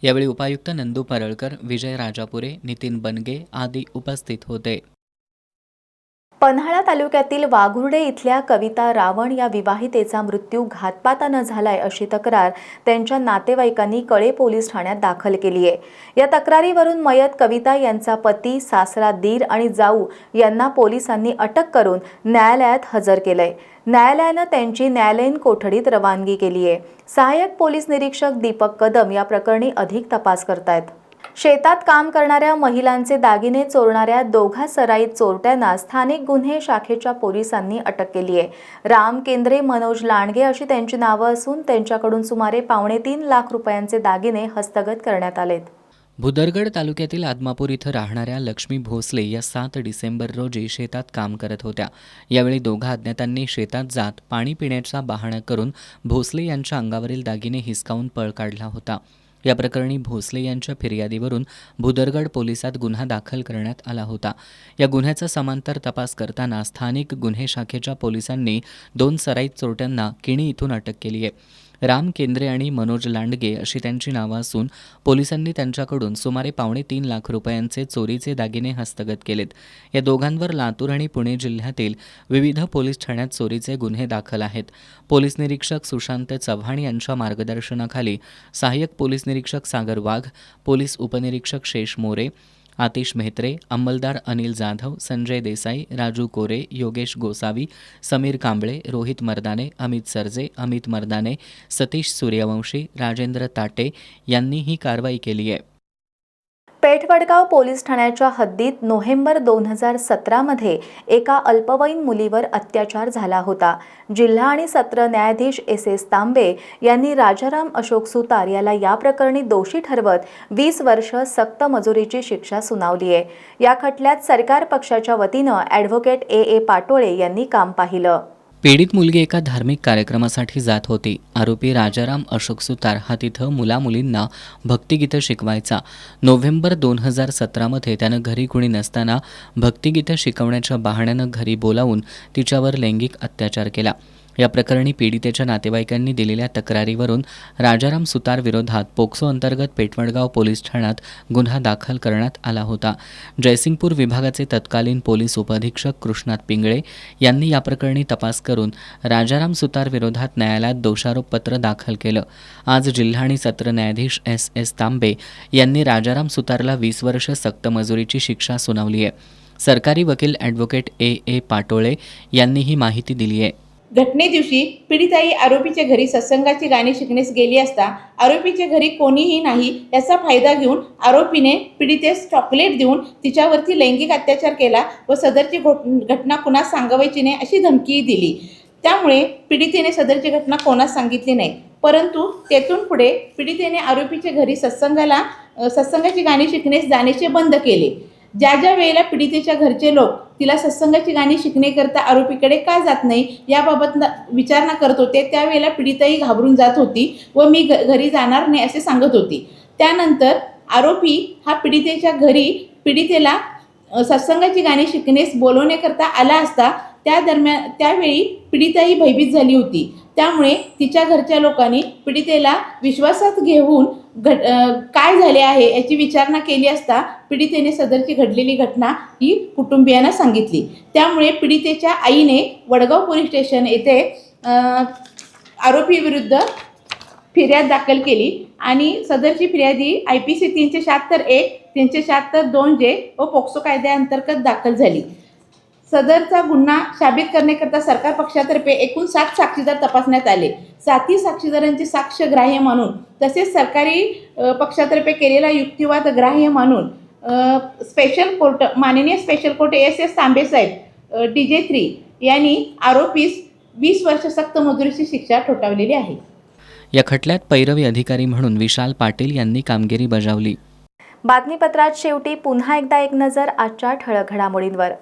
यावेळी उपायुक्त नंदू परळकर, विजय राजापुरे, नितीन बनगे आदी उपस्थित होते. पन्हाळा तालुक्यातील वाघुर्डे इथल्या कविता रावण या विवाहितेचा मृत्यू घातपातानं झालाय अशी तक्रार त्यांच्या नातेवाईकांनी कळे पोलीस ठाण्यात दाखल केली आहे. या तक्रारीवरून मयत कविता यांचा पती, सासरा, दीर आणि जाऊ यांना पोलिसांनी अटक करून न्यायालयात हजर केलंय. न्यायालयानं त्यांची न्यायालयीन कोठडीत रवानगी केली आहे. सहाय्यक पोलीस निरीक्षक दीपक कदम या प्रकरणी अधिक तपास करतायत. शेतात काम करणाऱ्या महिलांचे दागिने चोरणाऱ्या 2 सराईत चोरट्यांना स्थानिक गुन्हे शाखेच्या पोलिसांनी अटक केली आहे. राम केंद्रे, मनोज लांडगे अशी त्यांची नावं असून त्यांच्याकडून सुमारे 2.25 लाख रुपयांचे दागिने हस्तगत करण्यात आलेत. भुदरगड तालुक्यातील आदमापूर इथं राहणाऱ्या लक्ष्मी भोसले या 7 डिसेंबर रोजी शेतात काम करत होत्या. यावेळी 2 अज्ञातांनी शेतात जात पाणी पिण्याचा बहाणा करून भोसले यांच्या अंगावरील दागिने हिसकावून पळ काढला होता. या प्रकरणी भोसले यांच्या फिर्यादीवरून भुदरगड पोलिसात गुन्हा दाखल करण्यात आला होता. या गुन्ह्याचा समांतर तपास करताना स्थानिक गुन्हे शाखेच्या पोलिसांनी 2 सराईत चोरट्यांना किणी इथून अटक केली आहे. राम केंद्रे आणि मनोज लांडगे अशी त्यांची नावं असून पोलिसांनी त्यांच्याकडून सुमारे 2.25 लाख रुपयांचे चोरीचे दागिने हस्तगत केलेत. या दोघांवर लातूर आणि पुणे जिल्ह्यातील विविध पोलीस ठाण्यात चोरीचे गुन्हे दाखल आहेत. पोलीस निरीक्षक सुशांत चव्हाण यांच्या मार्गदर्शनाखाली सहाय्यक पोलीस निरीक्षक सागर वाघ, पोलीस उपनिरीक्षक शेष मोरे, आतिश मेहत्रे, अंमलदार अनिल जाधव, संजय देसाई, राजू कोरे, योगेश गोसावी, समीर कांबळे, रोहित मर्दाने, अमित सरजे, अमित मर्दाने, सतीश सूर्यवंशी, राजेंद्र ताटे यांनी ही कारवाई केली आहे. पेठवडगाव पोलीस ठाण्याच्या हद्दीत नोव्हेंबर 2017मध्ये एका अल्पवयीन मुलीवर अत्याचार झाला होता. जिल्हा आणि सत्र न्यायाधीश एस तांबे यांनी राजाराम अशोक सुतार याला या प्रकरणी दोषी ठरवत 20 वर्ष सक्त मजुरीची शिक्षा सुनावली आहे. या खटल्यात सरकार पक्षाच्या वतीनं ॲडव्होकेट ए पाटोळे यांनी काम पाहिलं. पीडित मुलगी एका धार्मिक कार्यक्रमासाठी जात होती. आरोपी राजाराम अशोक सुतार हा तिथं मुलामुलींना भक्तिगीतं शिकवायचा. नोव्हेंबर 2017मध्ये त्यानं घरी कुणी नसताना भक्तिगीतं शिकवण्याच्या बहाण्यानं घरी बोलावून तिच्यावर लैंगिक अत्याचार केला. या प्रकरणी पीडितेच्या नातेवाईकांनी दिलेल्या तक्रारीवरून राजाराम सुतार विरोधात पोक्सो अंतर्गत पेठवडगाव पोलीस ठाण्यात गुन्हा दाखल करण्यात आला होता. जयसिंगपूर विभागाचे तत्कालीन पोलीस उपअधीक्षक कृष्णात पिंगळे यांनी या प्रकरणी तपास करून राजाराम सुतार विरोधात न्यायालयात दोषारोपपत्र दाखल केलं. आज जिल्हा आणि सत्र न्यायाधीश एस तांबे यांनी राजाराम सुतारला 20 वर्ष सक्त मजुरीची शिक्षा सुनावली आहे. सरकारी वकील ॲडव्होकेट ए पाटोळे यांनी ही माहिती दिली आहे. घटने दिवशी पीडिताई आरोपीच्या घरी सत्संगाची गाणी शिकण्यास गेली असता आरोपीच्या घरी कोणीही नाही याचा फायदा घेऊन आरोपीने पीडितेस चॉकलेट देऊन तिच्यावरती लैंगिक अत्याचार केला व सदरची घटना कुणास सांगावायची नाही अशी धमकीही दिली. त्यामुळे पीडितेने सदरची घटना कोणास सांगितली नाही. परंतु तेथून पुढे पीडितेने आरोपीच्या घरी सत्संगाची गाणी शिकण्यास जाण्याचे बंद केले. ज्या वेळेला पीडितेच्या घरचे लोक तिला सत्संगाची गाणी शिकण्याकरता आरोपीकडे का जात नाही याबाबत विचारणा करत होते त्यावेळेला पीडिताई घाबरून जात होती व मी घरी जाणार नाही असे सांगत होती. त्यानंतर आरोपी हा पीडितेच्या घरी पीडितेला सत्संगाची गाणी शिकण्यास बोलवण्याकरता आला असता त्यावेळी पीडिताई भयभीत झाली होती. त्यामुळे तिच्या घरच्या लोकांनी पीडितेला विश्वासात घेऊन काय झाले आहे याची विचारणा केली असता पीडितेने सदरची घडलेली घटना ही कुटुंबियांना सांगितली. त्यामुळे पीडितेच्या आईने वडगाव पोलीस स्टेशन येथे आरोपीविरुद्ध फिर्याद दाखल केली आणि सदरची फिर्यादी IPC 376(1), 376(2) व पोक्सो कायद्याअंतर्गत दाखल झाली. सदरचा गुन्हा साबित करण्याकरता सरकार पक्षातर्फे एकूण 7 साक्षीदार तपासण्यात आले. 7 साक्षीदारांची साक्ष ग्राह्य मानून तसेच सरकारी पक्षातर्फे केलेला युक्तिवाद ग्राह्य मानून माननीय स्पेशल कोर्ट एस तांबे साहेब DJ3 यांनी आरोपीस 20 वर्ष सक्त मजुरीची शिक्षा ठोठावलेली आहे. या खटल्यात पैरवी अधिकारी म्हणून विशाल पाटील यांनी कामगिरी बजावली. बातमीपत्रात शेवटी पुन्हा एकदा एक नजर आजच्या ठळक घडामोडींवर.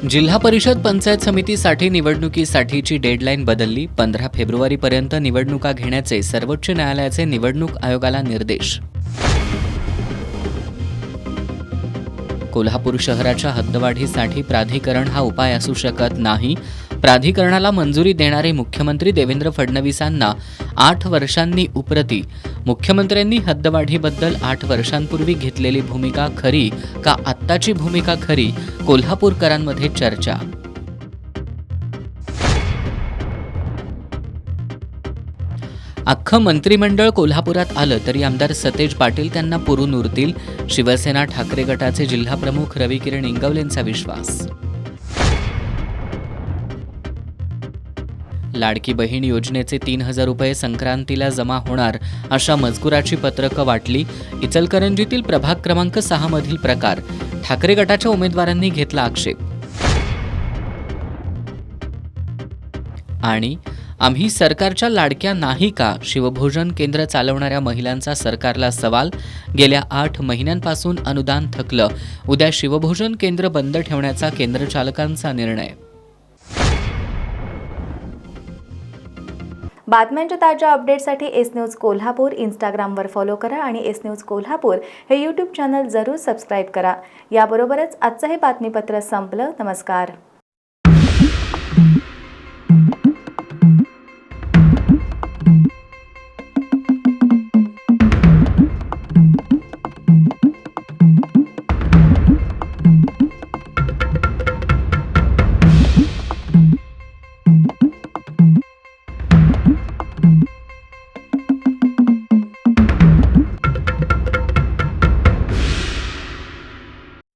जिल्हा परिषद पंचायत समितीसाठी निवडणुकीसाठीची डेडलाईन बदलली. 15 फेब्रुवारीपर्यंत निवडणुका घेण्याचे सर्वोच्च न्यायालयाचे निवडणूक आयोगाला निर्देश. कोल्हापूर शहराच्या हद्दवाढीसाठी प्राधिकरण हा उपाय असू शकत नाही. प्राधिकरणाला मंजुरी देणारे मुख्यमंत्री देवेंद्र फडणवीसांना 8 वर्षांनी उपरती. मुख्यमंत्र्यांनी हद्दवाढीबद्दल 8 वर्षांपूर्वी घेतलेली भूमिका खरी का आत्ताची भूमिका खरी, कोल्हापूरकरांमध्ये चर्चा. अख्खं मंत्रिमंडळ कोल्हापुरात आलं तरी आमदार सतेज पाटील त्यांना पुरून उरतील. शिवसेना ठाकरे गटाचे जिल्हाप्रमुख रविकिरण इंगवलेंचा विश्वास. लाडकी बहीण योजनेचे 3,000 रुपये संक्रांतीला जमा होणार अशा मजकुराची पत्रकं वाटली. इचलकरंजीतील प्रभाग क्रमांक 6 मधील प्रकार. ठाकरे गटाच्या उमेदवारांनी घेतला आक्षेप. आणि आम्ही सरकारच्या लाडक्या नाही का, शिवभोजन केंद्र चालवणाऱ्या महिलांचा सरकारला सवाल. गेल्या 8 महिन्यांपासून अनुदान थकलं. उद्या शिवभोजन केंद्र बंद ठेवण्याचा केंद्र चालकांचा निर्णय. बातम्यांच्या ताज्या अपडेटसाठी एस न्यूज कोल्हापूर इंस्टाग्रामवर फॉलो करा आणि एस न्यूज कोल्हापूर हे यूट्यूब चॅनल जरूर सबस्क्राईब करा. याबरोबरच आजचं हे बातमीपत्र संपलं. नमस्कार.